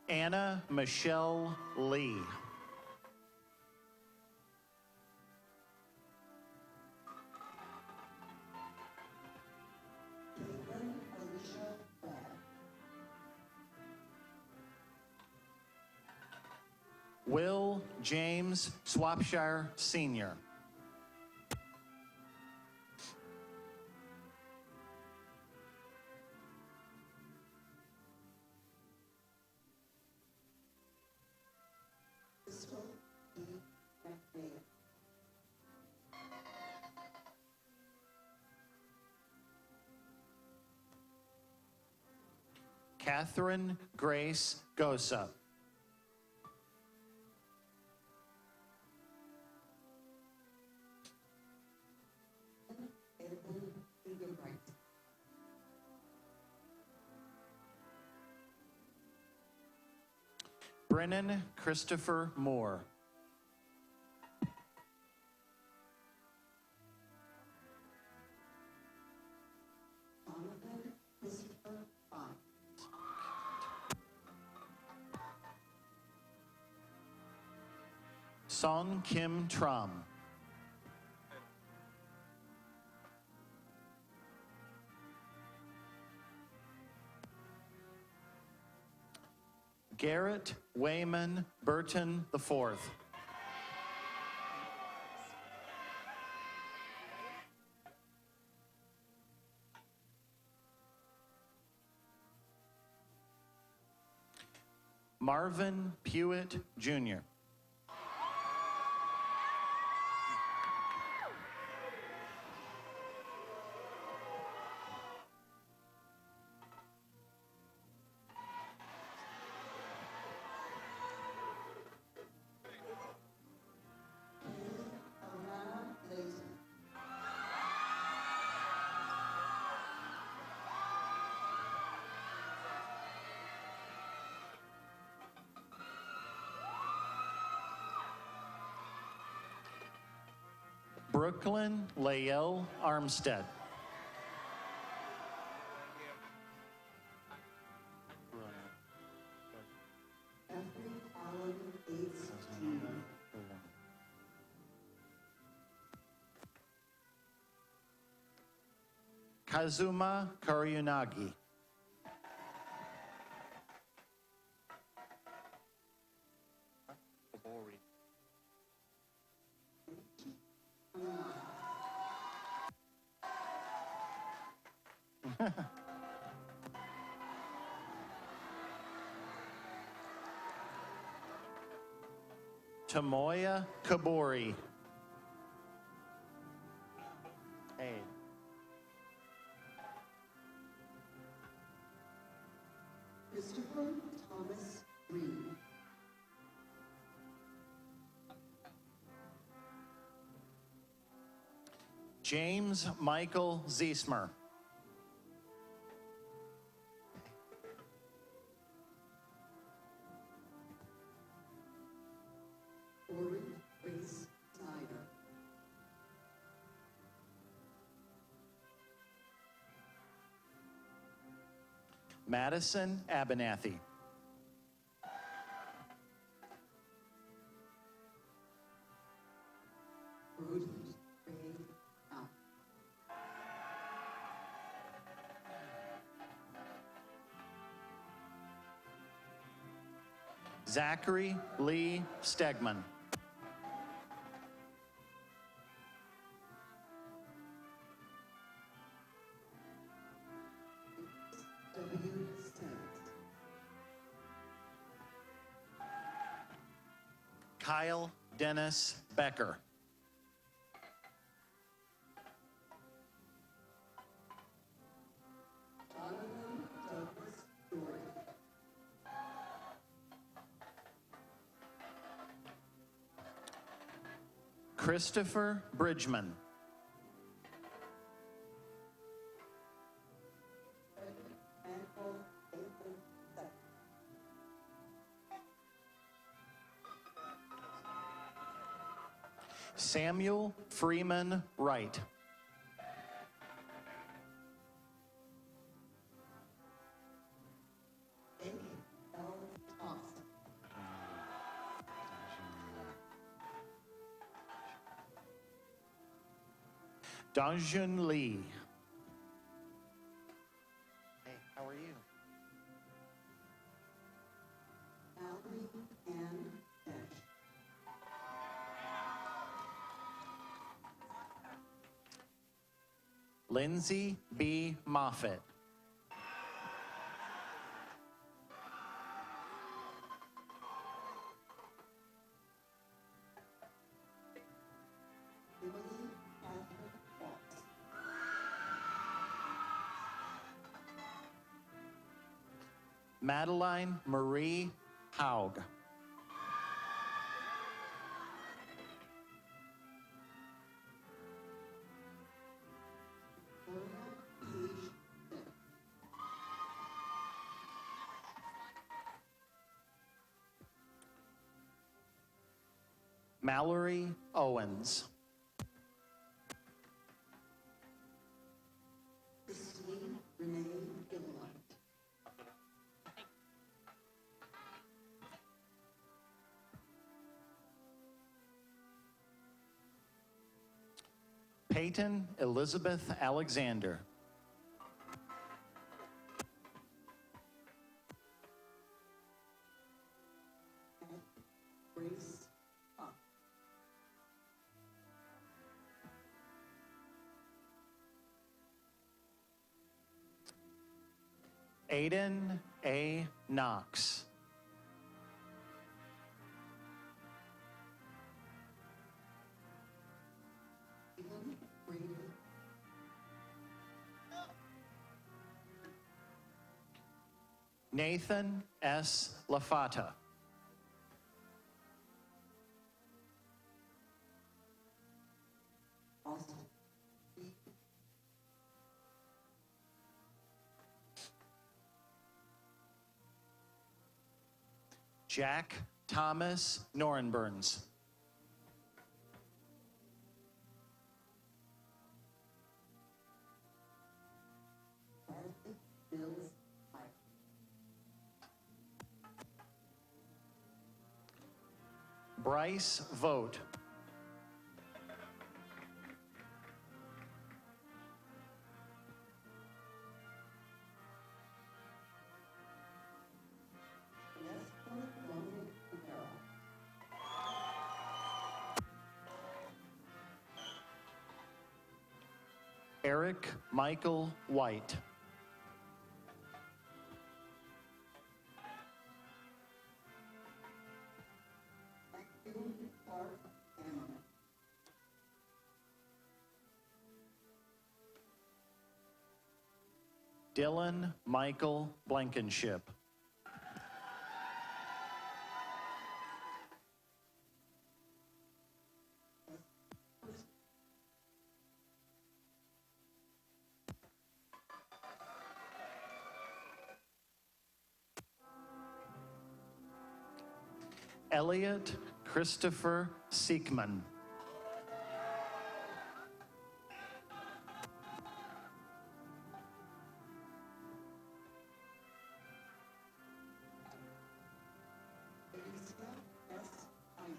Anna Michelle Lee. Will James Swapshire Sr. Catherine Grace Gosa. Brennan Christopher Moore. Song Kim Tram. Garrett Wayman Burton IV. Marvin Pewitt Jr. Brooklyn Lael Armstead. Kazuma Karyunagi. Tamoya Kabori. Hey. Christopher Thomas Reed. James Michael Ziesmer. Ori Grace Snyder. Madison Abernathy. Rudy Ray Out. Zachary Lee Stegman. W. Stent. Kyle Dennis Becker. Jonathan Douglas Dory. Christopher Bridgman. Michael Nathan Samuel Freeman Wright. A.L. Thompson. Dajun Lee. Hey, how are you? Mallory Ann Dash. Lindsay B. Moffett. Emily Catherine Fox. Madeline Marie Haug. Gloria Page Smith. Mallory Owens. Christine Renee Gilliland. Peyton Elizabeth Alexander. Grace Hunt. Aiden A. Knox. Stephen Brady. Nathan S. Lafata. Austin B. Jack Thomas Norenburns. Bradley Mills Pike. Bryce Vogt. Nestor Roman Rivera. Eric Michael White. Matthew Clark Ammerman. Dylan Michael Blankenship. Elliot Christopher Siekman. Alicia S. Isaac.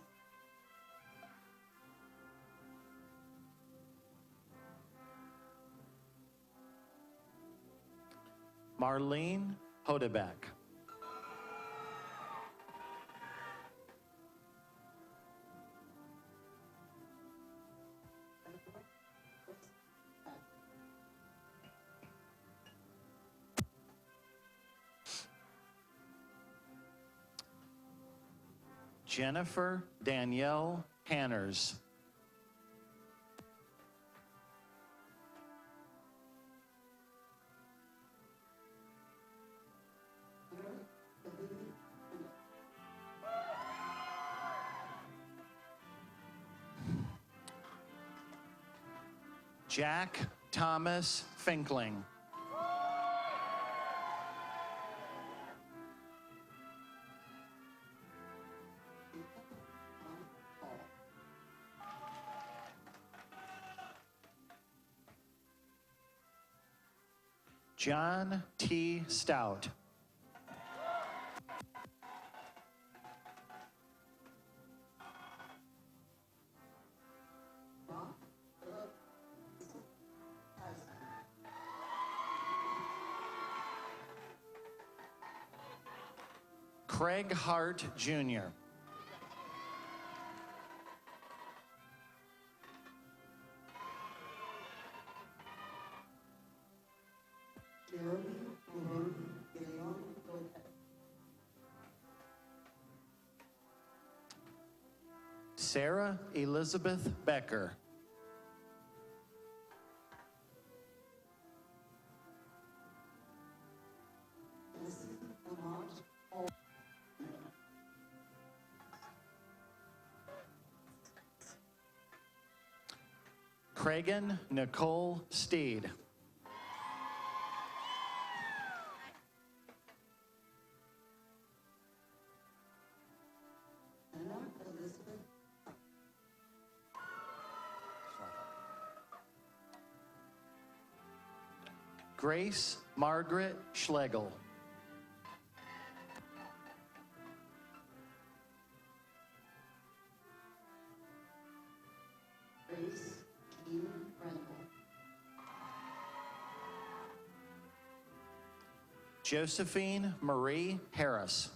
Marlene Hodebeck. Jennifer Danielle Hanners. Jack Thomas Finkling. John T. Stout. Craig Hart, Jr. Jeremy Lord Leon Lopez. Sarah Elizabeth Becker. Cragen Nicole Steed. Grace Margaret Schlegel. Grace Jean Randall. Josephine Marie Harris.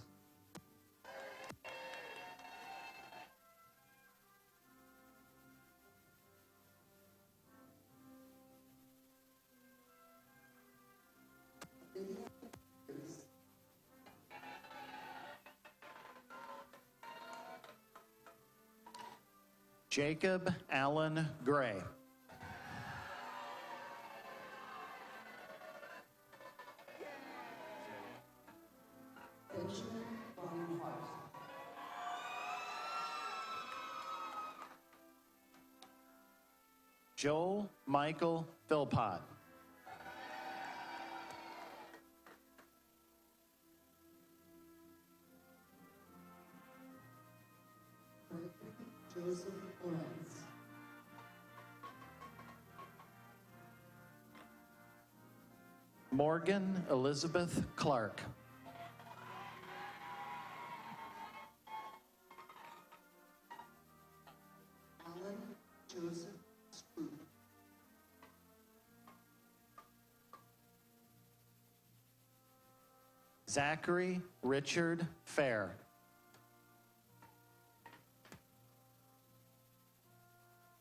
Jacob Allen Gray. Benjamin Von Hart. Joel Michael Philpott. Joseph Lawrence. Morgan Elizabeth Clark. Alan Joseph Spruce. Zachary Richard Fair.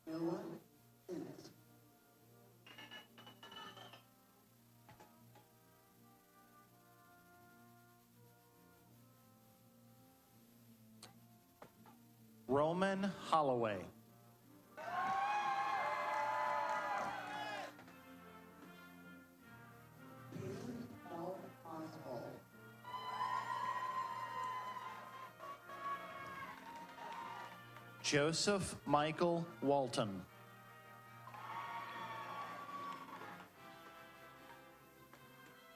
Noah Bennett. Roman Holloway. Caleb L. Oswald. Joseph Michael Walton.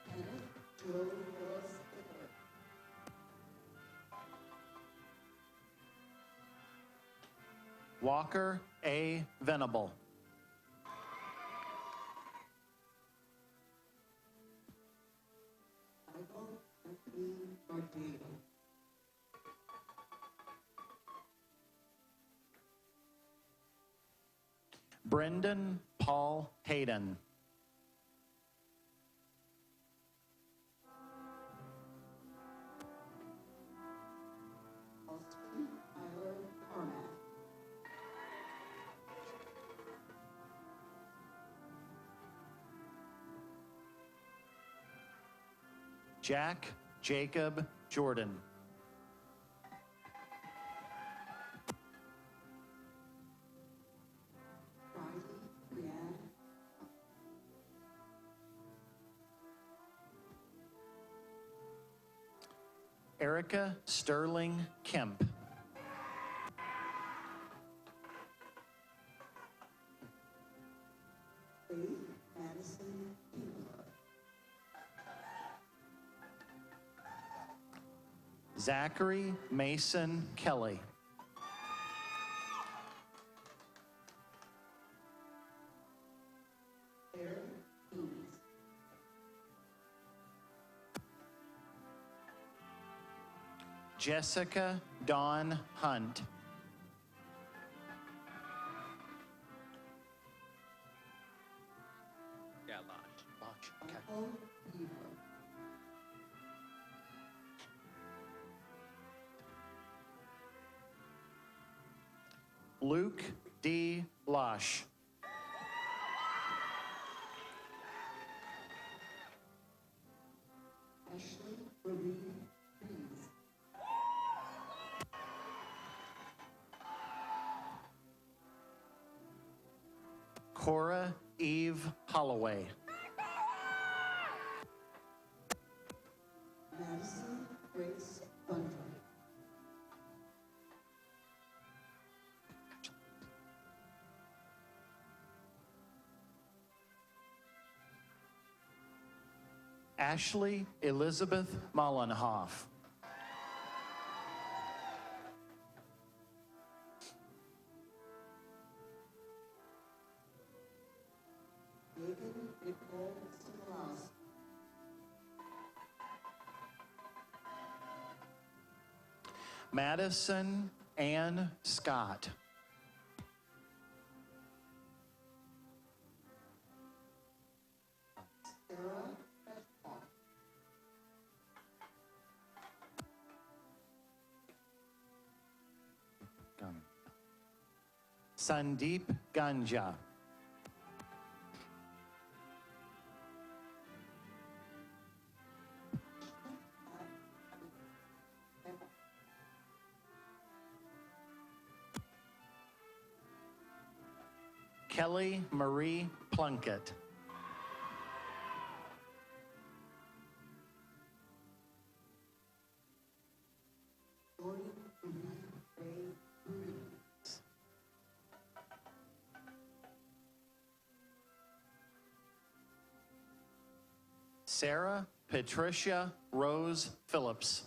Kenneth Joe Willis Hitler. Walker A. Venable. Michael Anthony Martino. Brendan Paul Hayden. Austin Tyler Carmack. Jack Jacob Jordan. Riley Brianne. Erica Sterling Kemp. Faith Madison Kimber. Zachary Mason Kelly. Aaron Hughes. Jessica Dawn Hunt. Yeah, Lodge. Okay. Michael Beaver. Luke D. Losh. Ashley Marie Reeves. Cora Eve Holloway. Madison Grace Bunter. Ashley Elizabeth Mollenhoff. Megan Nicole Simulowski. Madison Ann Scott. Sarah Petron. Sandeep Ganja. Kelly Marie Plunkett. Jordan Marie Ray Ruiz. Sarah Patricia Rose Phillips.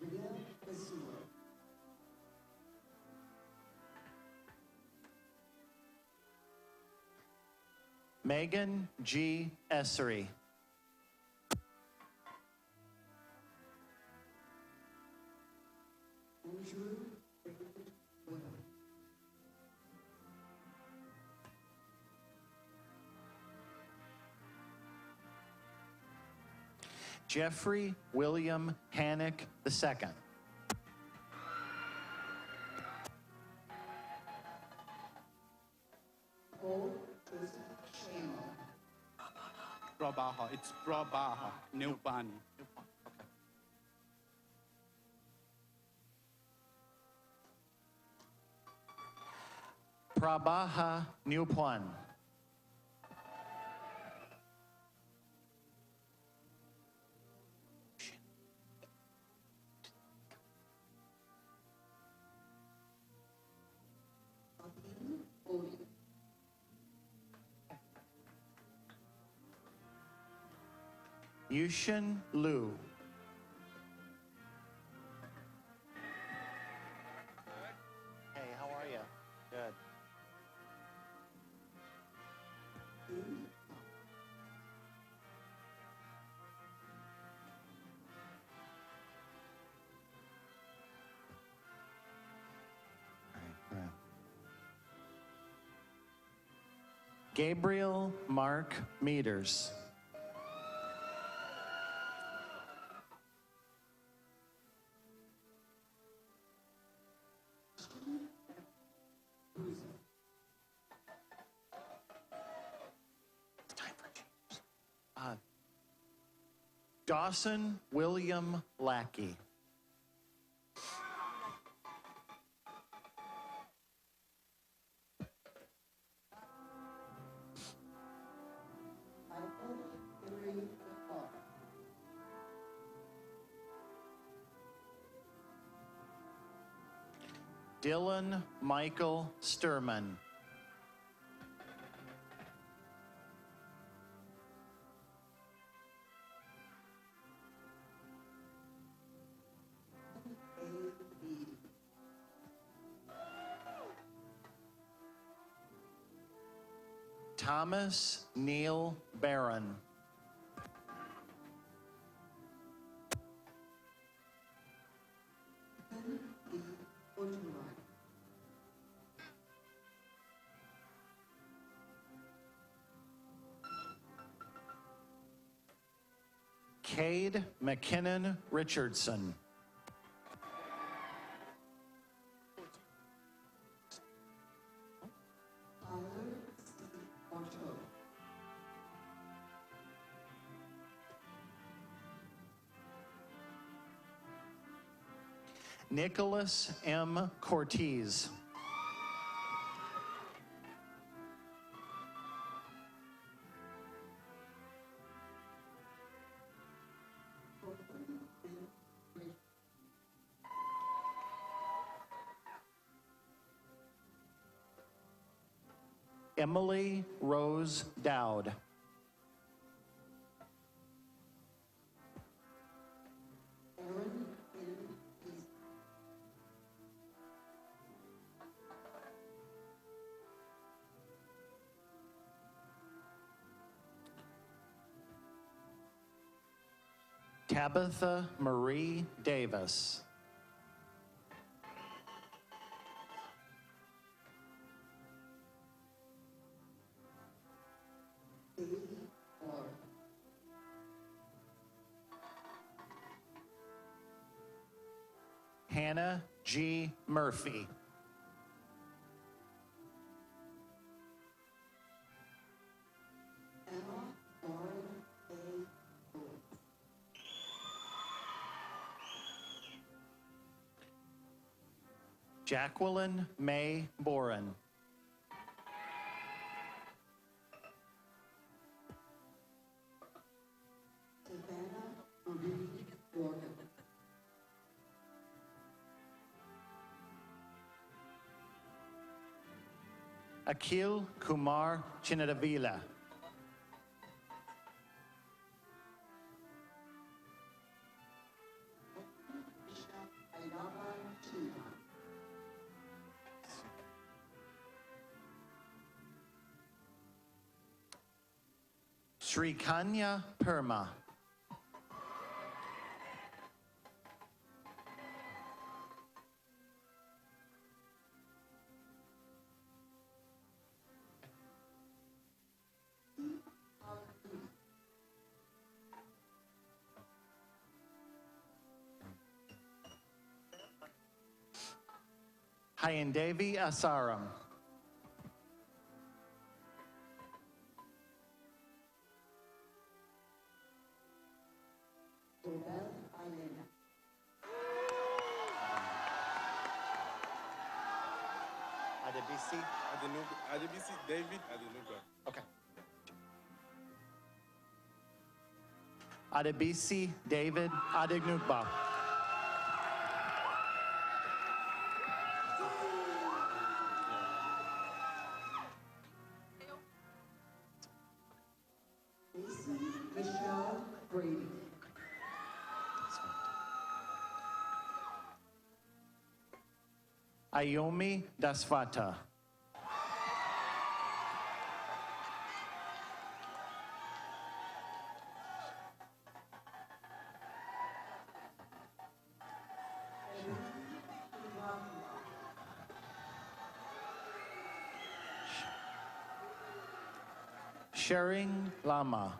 Maria Basura. Megan G. Essery. Andrew David Whittle. Jeffrey William Hannock II. Paul Joseph Shannon. Brabaha. It's Brabaha. New Bani. Prabaha Newpuan. Sabine Odie. Yushin Liu. Hey, how are you? Good. Dean Gabriel Mark Meters. Dawson William Lackey. Michael Henry Clark. Dylan Michael Sturman. A.B. Thomas Neil Barron. Ethan E. Otumai. Cade McKinnon Richardson. Tyler C. Bartow. Nicholas M. Cortez. Emily Rose Dowd. Aaron N. East. Tabitha Marie Davis. Bailey R. Hannah G. Murphy. Emma Lauren A. Lewis. Jacqueline May Boren. Savannah Marie Morgan. Akil Kumar Chinadavila. Alma Chima. Sri Kanya Perma. Hayendevi Asaram. Dobel Alena. Adebisi. Adebisi David Adenuga. Okay. Adebisi David Adegnugba. Macy Michelle Brady. Ayomi Dasvata. Sharing Lama.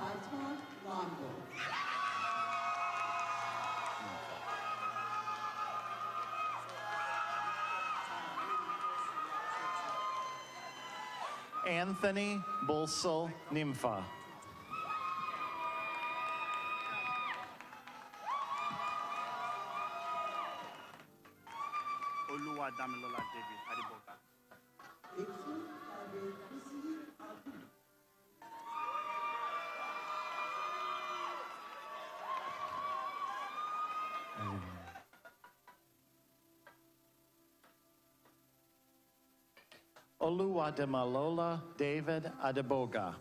Alma Londo. Anthony Bulsel Nympha. Oluwadamilola David Adiboka. Vicky Adebisi Adu. Oluwadamalola David Adeboga.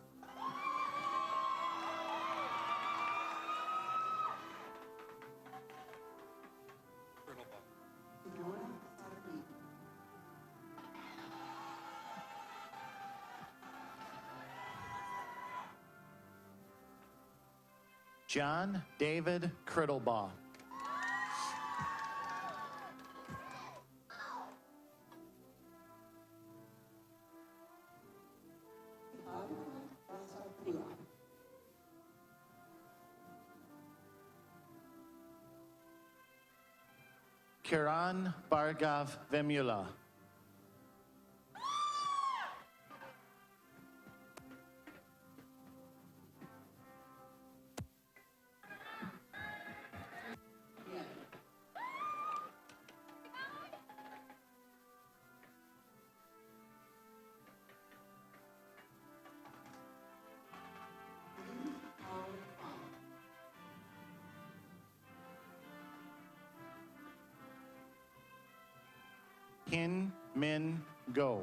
John David Criddlebaugh. Kiran Bhargav Vemula. Hin Min Go.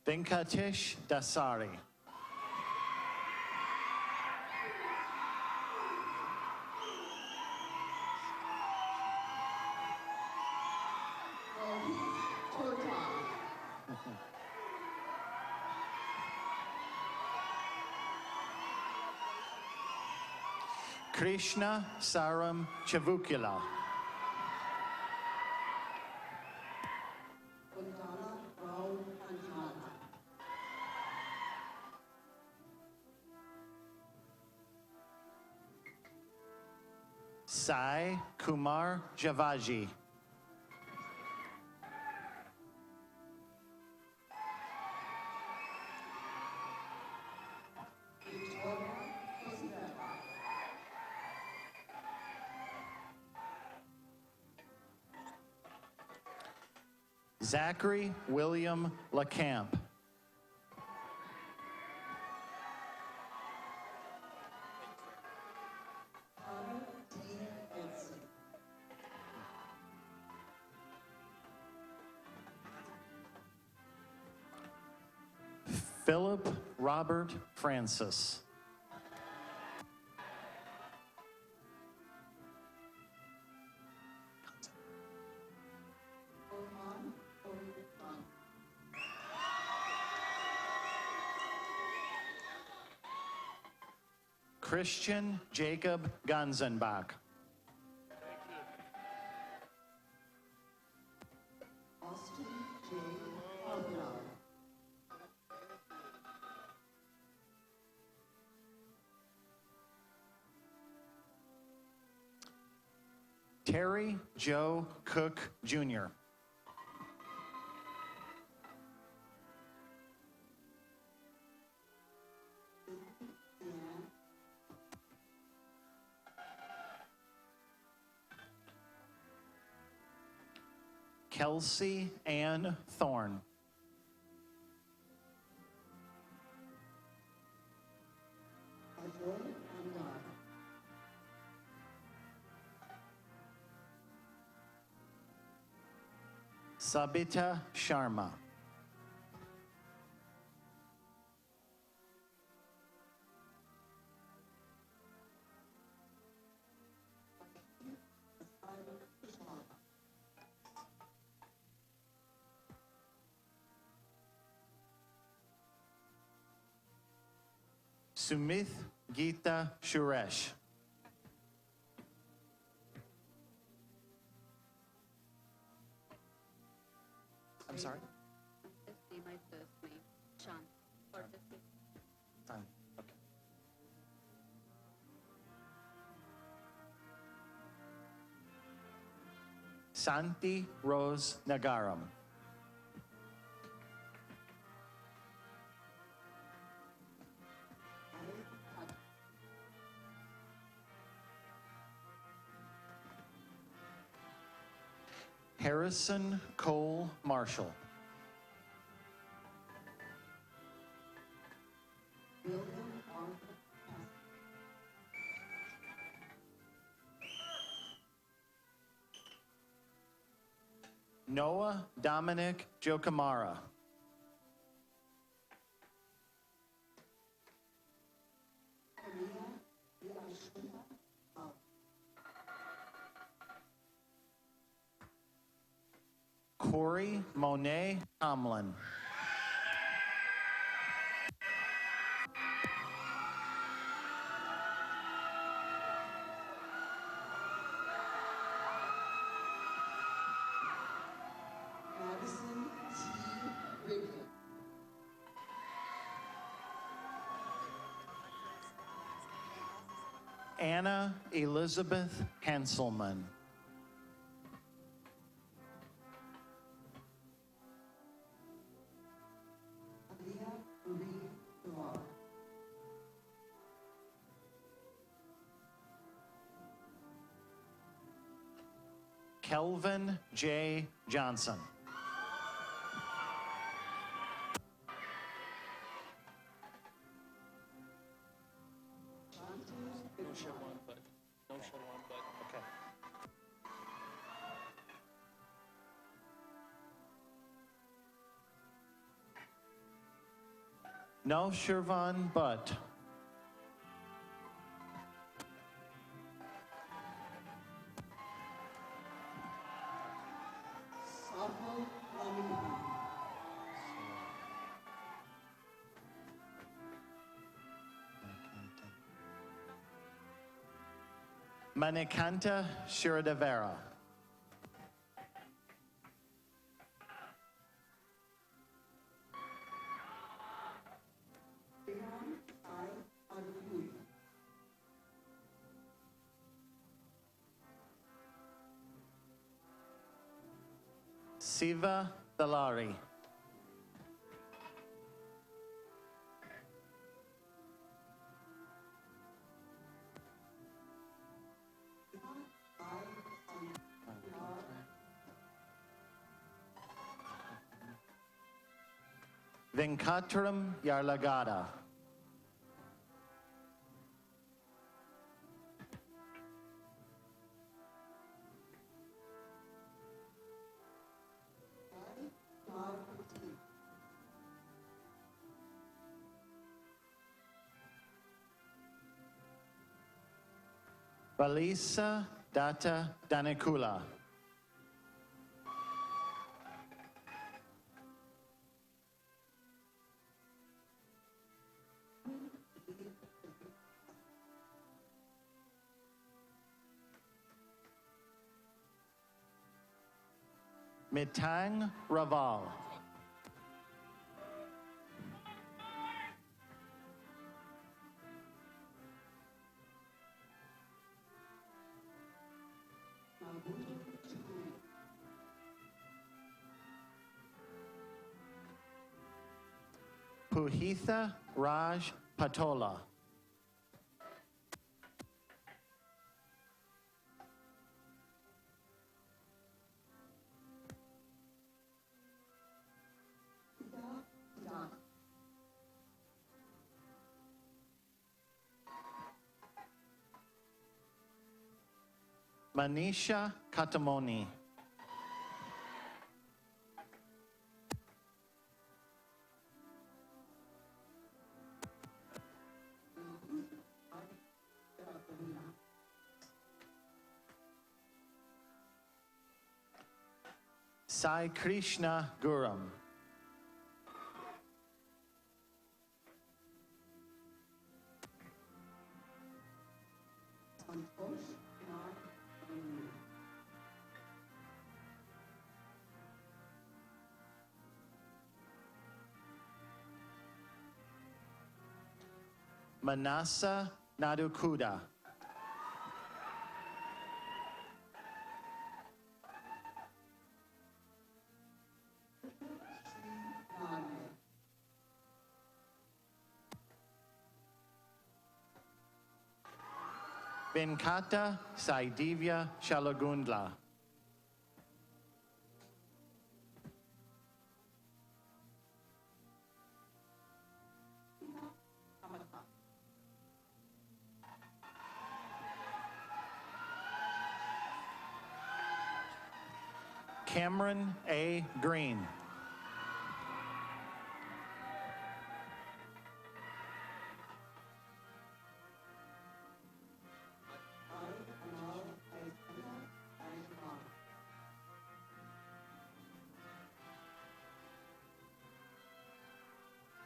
Venkatesh Dasari. Krishna Saram Chavukila. Vandana Rao Panjana. Sai Kumar Javaji. Zachary William LaCamp. Philip Robert Francis. Christian Jacob Ganzenbach. Austin J. Harborough. Terry Joe Cook Jr. Kelsey Ann Thorne. Ajay Anwar. Sabita Sharma. Sumith Geeta Suresh. I'm sorry? Just say my first name, Shan, for the sake. Fine. Okay. Santi Rose Nagaram. Harrison Cole Marshall. William Arthur Hess. Noah Dominic Jokamara. Corey Monet Tomlin. Madison T. Wrigley. Anna Elizabeth Hanselman. Leah Marie Duval. Kelvin J. Johnson. No Shirvan Butt. Sahil Lamini. Manikanta Shiradevera. Siva Thalari. Venkatram Yarlagada. Valisa Data Danikula. Mitang Raval. Puhitha Raj Patola. Manisha Katamoni. Sai Krishna Guram. Santosh Kumar Amin. Manasa Nadukuda. Nagme. Venkata Saidivya Shalagundla. Cameron A. Green.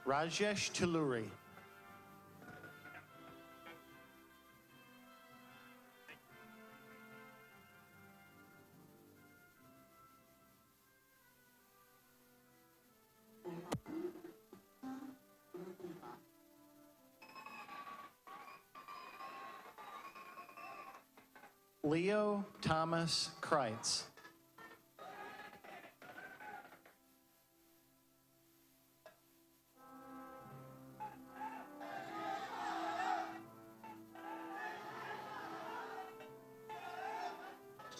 Rajesh Talluri. Leo Thomas Kreitz.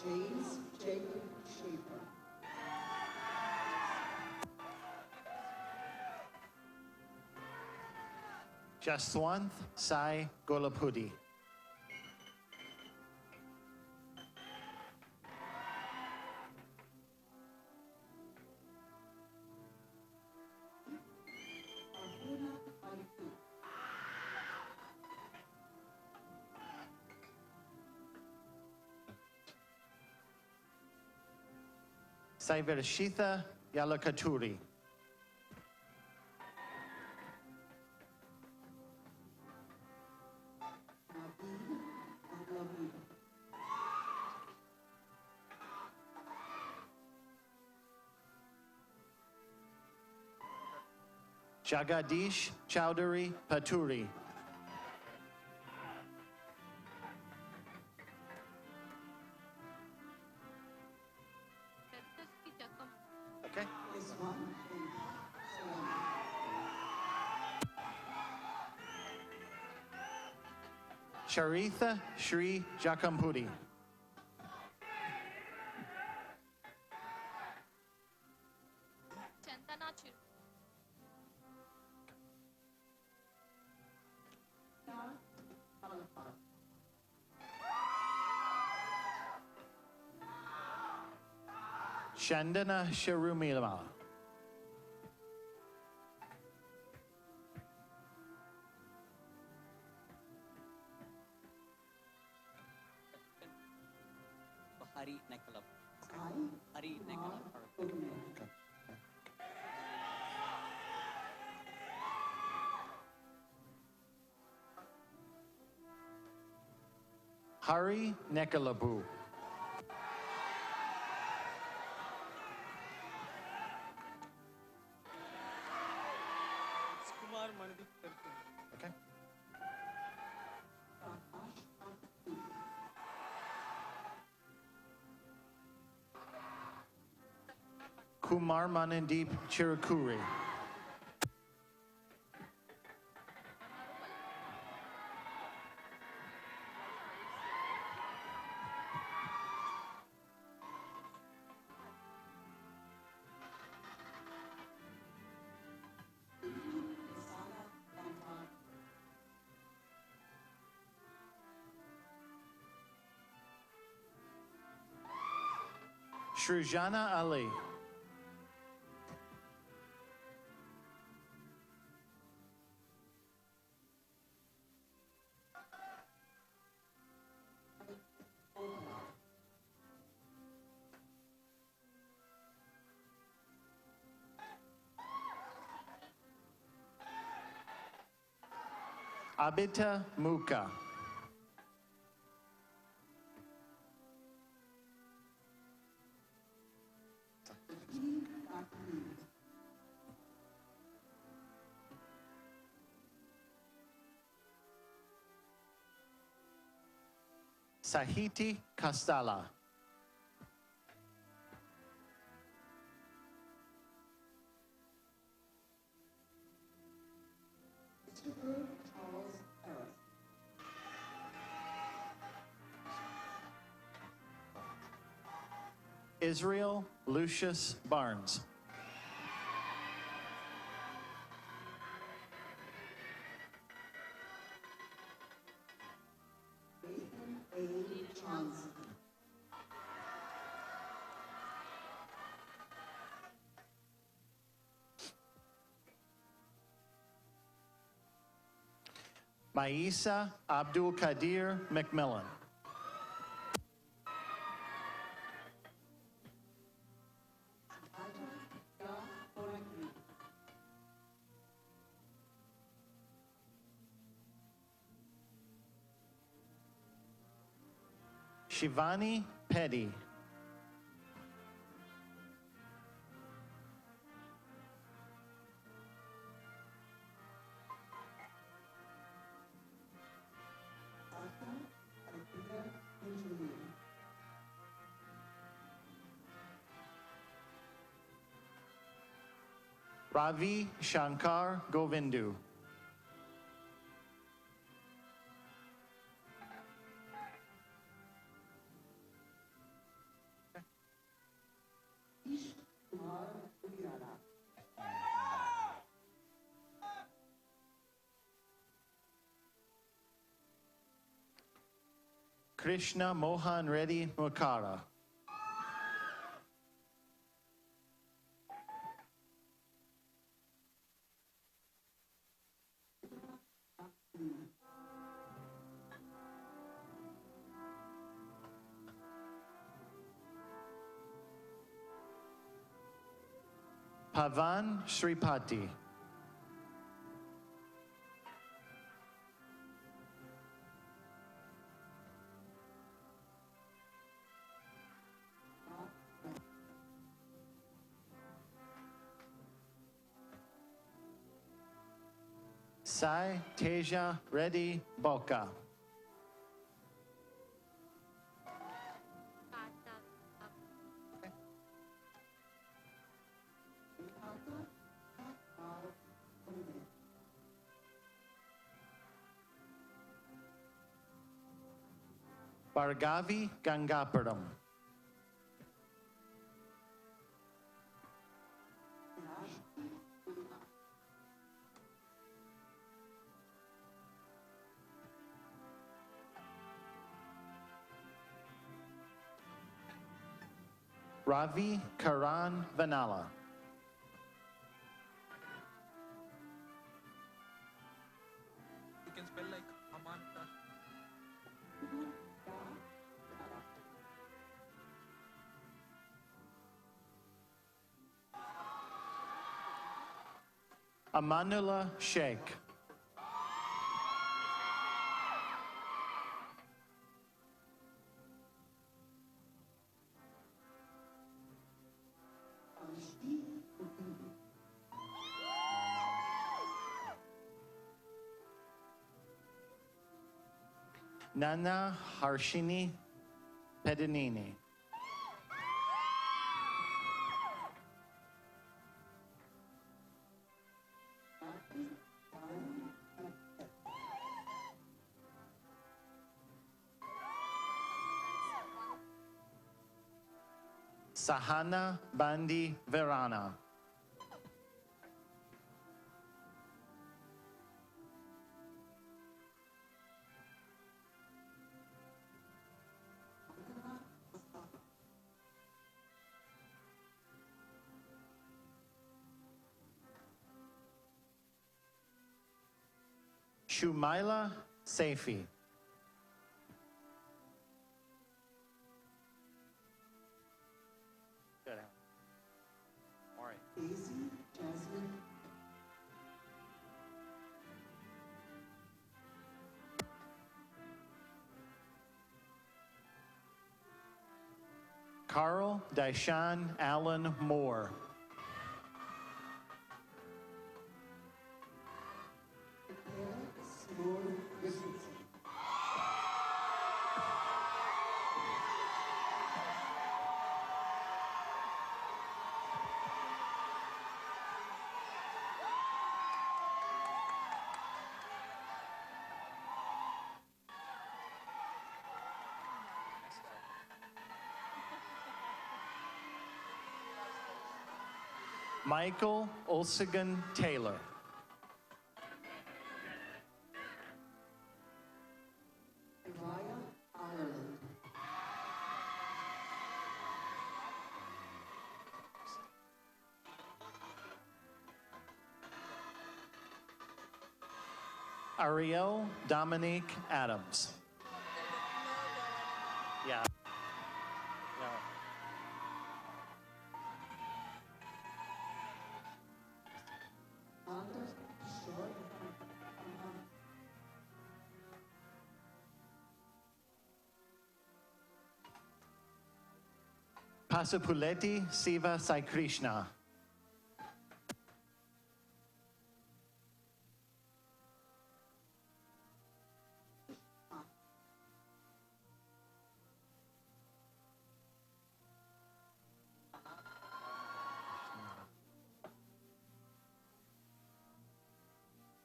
James Jacob Schaefer. Jaswanth Sai Golapudi. Arjuna Maitu. Saivershitha Yalakaturi. Nabil Aglabi. Jagadish Chowdhury Paturi. Okay. Iswan bin Salam. Sharitha Shri Jakampudi. Khalifat. Chandana Sharumila. Hari Nakalap. Sai Hari Nakalap. Purne. Hari Nekalabu. Kumar Mandeep Karki. Okay. Prakash Akti. Kumar Manandeep Chirukuri. Isala Dantar. Shrujana Ali. Ola. Abita Muka. Kakli. Sahiti Kastala. Christopher Charles Harris. Israel Lucius Barnes. Nathan A. Johnson. Maisa Abdul Kadir McMillan. Ida Ya Bonakri. Shivani Petty. Ravi Shankar Govindu. Krishna Mohan Reddy Mukara. Pavan Sripati. Sai Teja Reddy Boka. Bhargavi Gangapuram. Ravi Karan Vanala. You can spell like Amanta. Amanullah Sheikh. Nana Harshini Pedinini. Sahana Bandi Verana. Shumaila Saifi. Good. All right. Daisy Jasmine Carl Daishan Allen Moore. Small Richardson. Michael Olsegan Taylor. Raya Ireland. Ariel Dominique Adams. Yeah. No. Anders Short. Pasupuleti Siva Sai Krishna.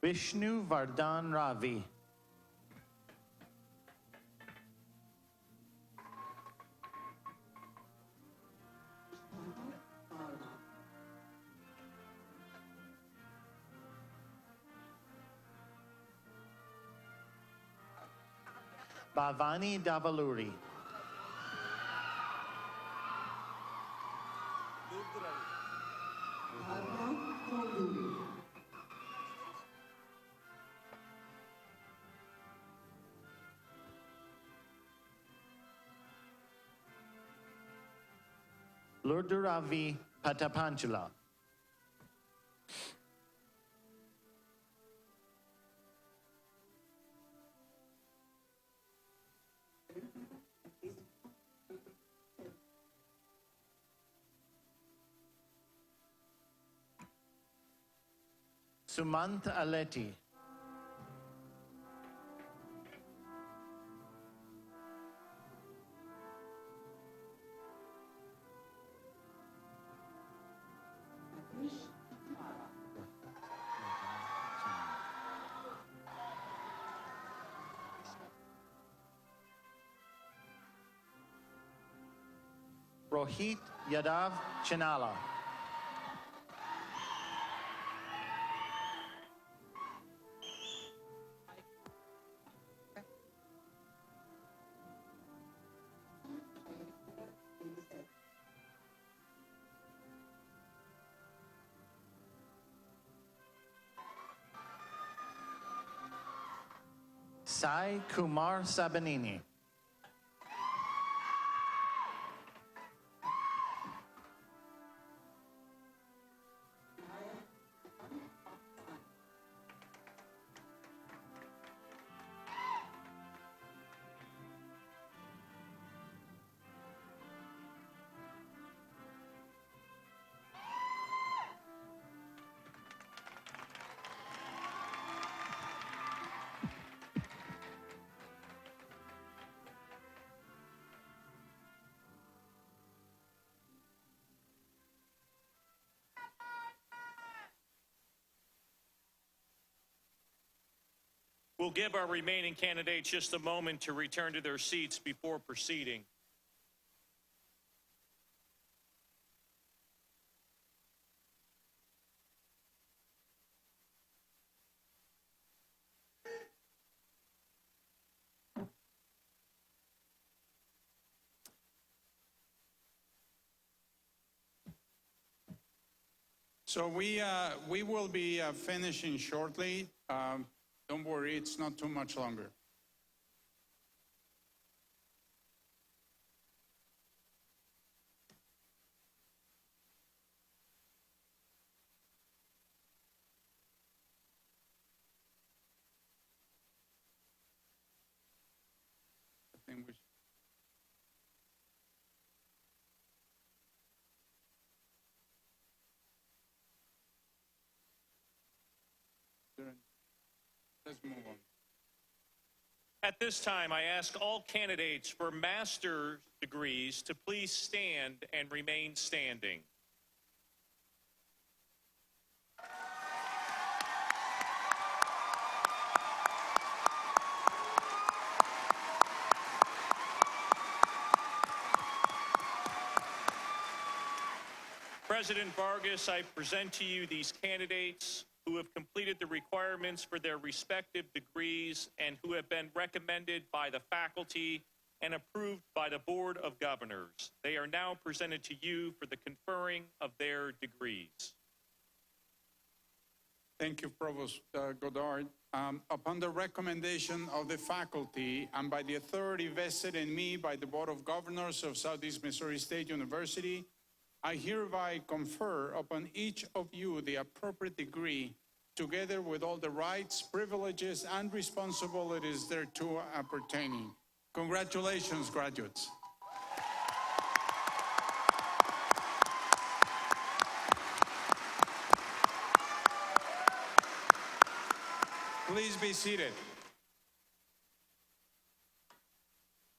Vishnu Vardhan Ravi. Bhavani Davaluri. Alma Konduri. Lurduravi Patapanchula. Sumant Aleti. Rohit Yadav Chinala. Sai Kumar Sabanini. We'll give our remaining candidates just a moment to return to their seats before proceeding. So we will be finishing shortly. Don't worry, it's not too much longer. I think we should. Let's move on. At this time, I ask all candidates for master's degrees to please stand and remain standing. President Vargas, I present to you these candidates who have completed the requirements for their respective degrees and who have been recommended by the faculty and approved by the Board of Governors. They are now presented to you for the conferring of their degrees. Thank you, Provost Godard. Upon the recommendation of the faculty and by the authority vested in me by the Board of Governors of Southeast Missouri State University, I hereby confer upon each of you the appropriate degree, together with all the rights, privileges, and responsibilities thereto appertaining. Congratulations, graduates. Please be seated.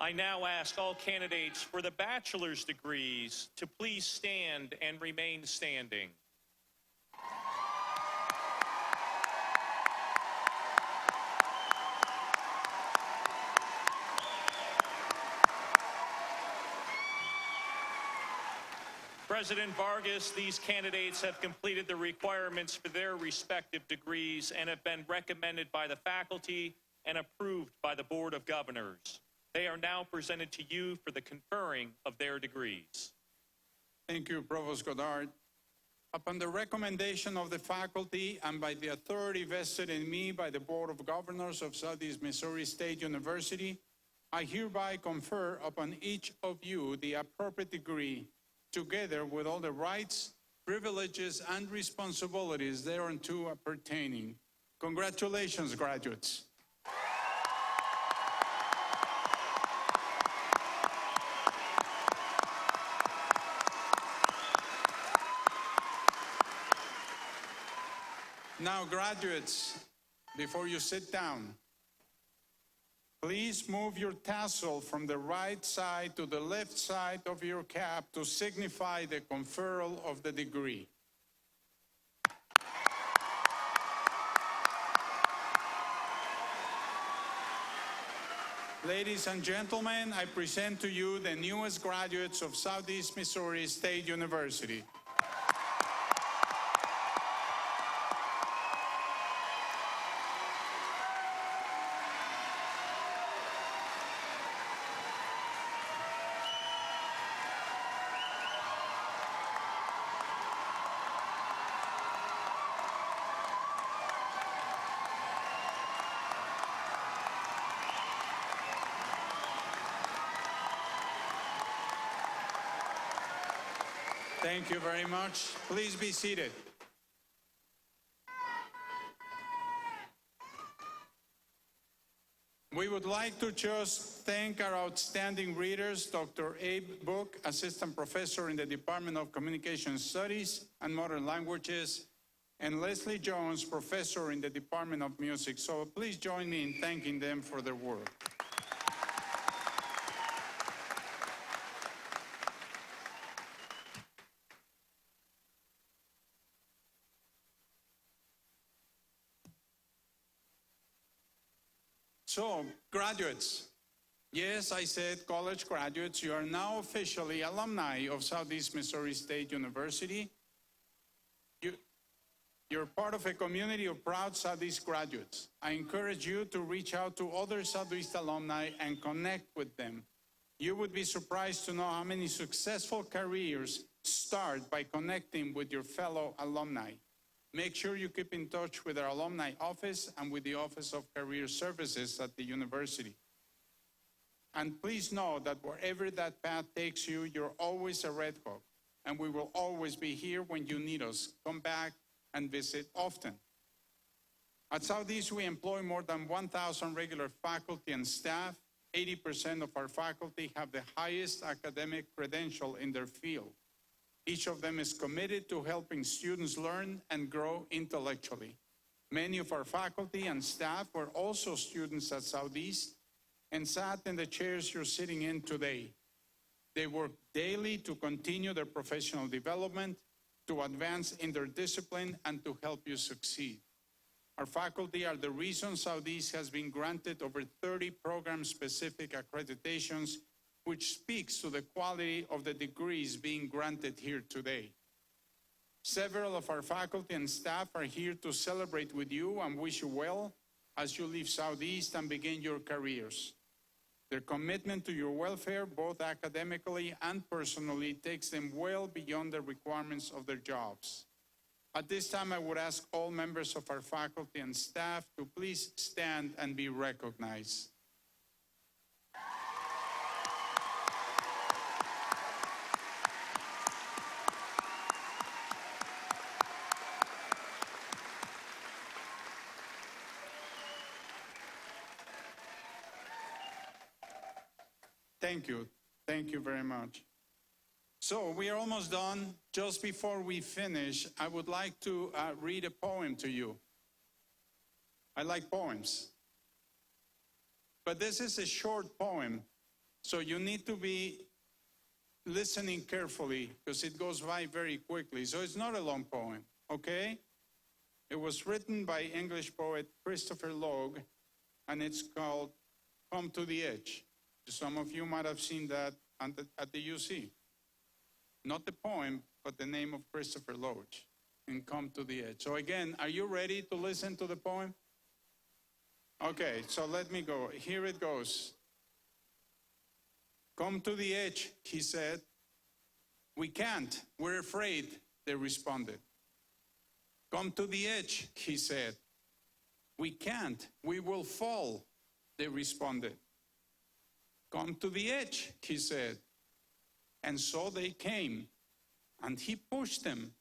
I now ask all candidates for the bachelor's degrees to please stand and remain standing. President Vargas, these candidates have completed the requirements for their respective degrees and have been recommended by the faculty and approved by the Board of Governors. They are now presented to you for the conferring of their degrees. Thank you, Provost Goddard. Upon the recommendation of the faculty and by the authority vested in me by the Board of Governors of Southeast Missouri State University, I hereby confer upon each of you the appropriate degree, together with all the rights, privileges, and responsibilities thereunto pertaining. Congratulations, graduates. Now, graduates, before you sit down, please move your tassel from the right side to the left side of your cap to signify the conferral of the degree. Ladies and gentlemen, I present to you the newest graduates of Southeast Missouri State University. Thank you very much. Please be seated. We would like to just thank our outstanding readers, Dr. Abe Book, Assistant Professor in the Department of Communication Studies and Modern Languages, and Leslie Jones, Professor in the Department of Music. So please join me in thanking them for their work. So, graduates, yes, I said college graduates, you are now officially alumni of Southeast Missouri State University. You're part of a community of proud Southeast graduates. I encourage you to reach out to other Southeast alumni and connect with them. You would be surprised to know how many successful careers start by connecting with your fellow alumni. Make sure you keep in touch with our alumni office and with the Office of Career Services at the university. And please know that wherever that path takes you, you're always a Red Hawk, and we will always be here when you need us. Come back and visit often. At Southeast, we employ more than 1,000 regular faculty and staff. 80% of our faculty have the highest academic credential in their field. Each of them is committed to helping students learn and grow intellectually. Many of our faculty and staff were also students at Southeast and sat in the chairs you're sitting in today. They work daily to continue their professional development, to advance in their discipline, and to help you succeed. Our faculty are the reason Southeast has been granted over 30 program-specific accreditations, which speaks to the quality of the degrees being granted here today. Several of our faculty and staff are here to celebrate with you and wish you well as you leave Southeast and begin your careers. Their commitment to your welfare, both academically and personally, takes them well beyond the requirements of their jobs. At this time, I would ask all members of our faculty and staff to please stand and be recognized. Thank you. Thank you very much. So we are almost done. Just before we finish, I would like to read a poem to you. I like poems. But this is a short poem, so you need to be listening carefully because it goes by very quickly. So it's not a long poem, okay? It was written by English poet Christopher Logue, and it's called Come to the Edge. Some of you might have seen that at the UC. Not the poem, but the name of Christopher Logue, and Come to the Edge. So again, are you ready to listen to the poem? Okay, so let me go. Here it goes. Come to the edge, he said. We can't, we're afraid, they responded. Come to the edge, he said. We can't, we will fall, they responded. Come to the edge, he said. And so they came, and he pushed them,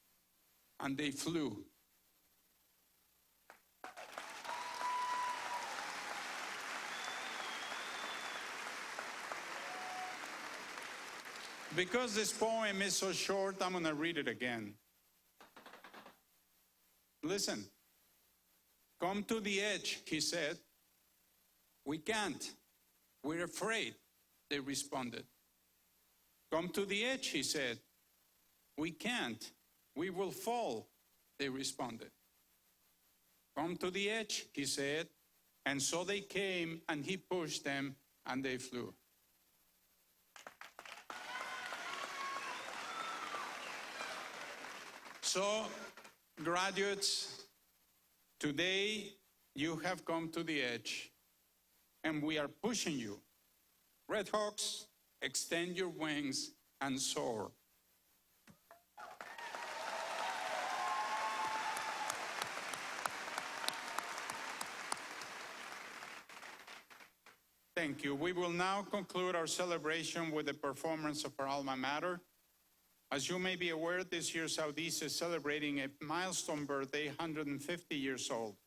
and they flew. Because this poem is so short, I'm going to read it again. Listen. Come to the edge, he said. We can't. We're afraid, they responded. Come to the edge, he said. We can't. We will fall, they responded. Come to the edge, he said. And so they came, and he pushed them, and they flew. So, graduates, today you have come to the edge, and we are pushing you. Red Hawks, extend your wings and soar. Thank you. We will now conclude our celebration with the performance of our alma mater. As you may be aware, this year Southeast is celebrating a milestone birthday, 150 years old.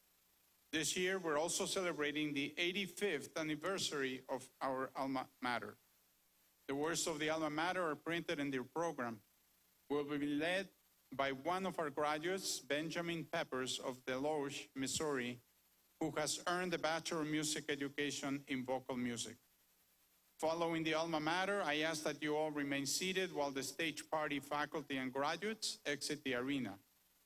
This year, we're also celebrating the 85th anniversary of our alma mater. The words of the alma mater are printed in their program. We'll be led by one of our graduates, Benjamin Peppers of Deloge, Missouri, who has earned a Bachelor of Music Education in vocal music. Following the alma mater, I ask that you all remain seated while the stage party faculty and graduates exit the arena.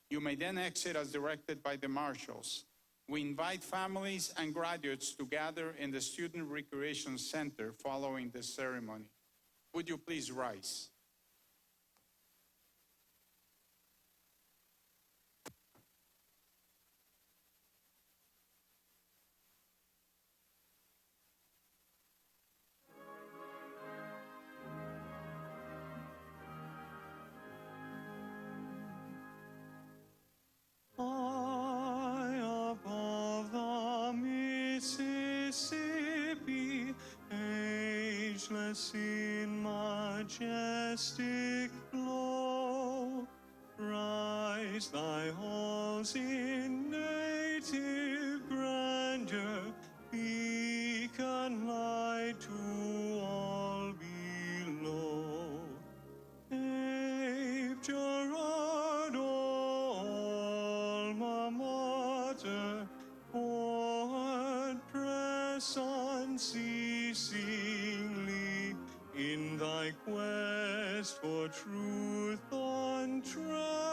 You may then exit as directed by the marshals. We invite families and graduates to gather in the Student Recreation Center following this ceremony. Would you please rise? High above the Mississippi, ageless in majestic flow, rise thy halls in native grandeur, beacon light to all below. Cape Girardeau, alma mater, forward press unceasingly in thy quest for truth untried.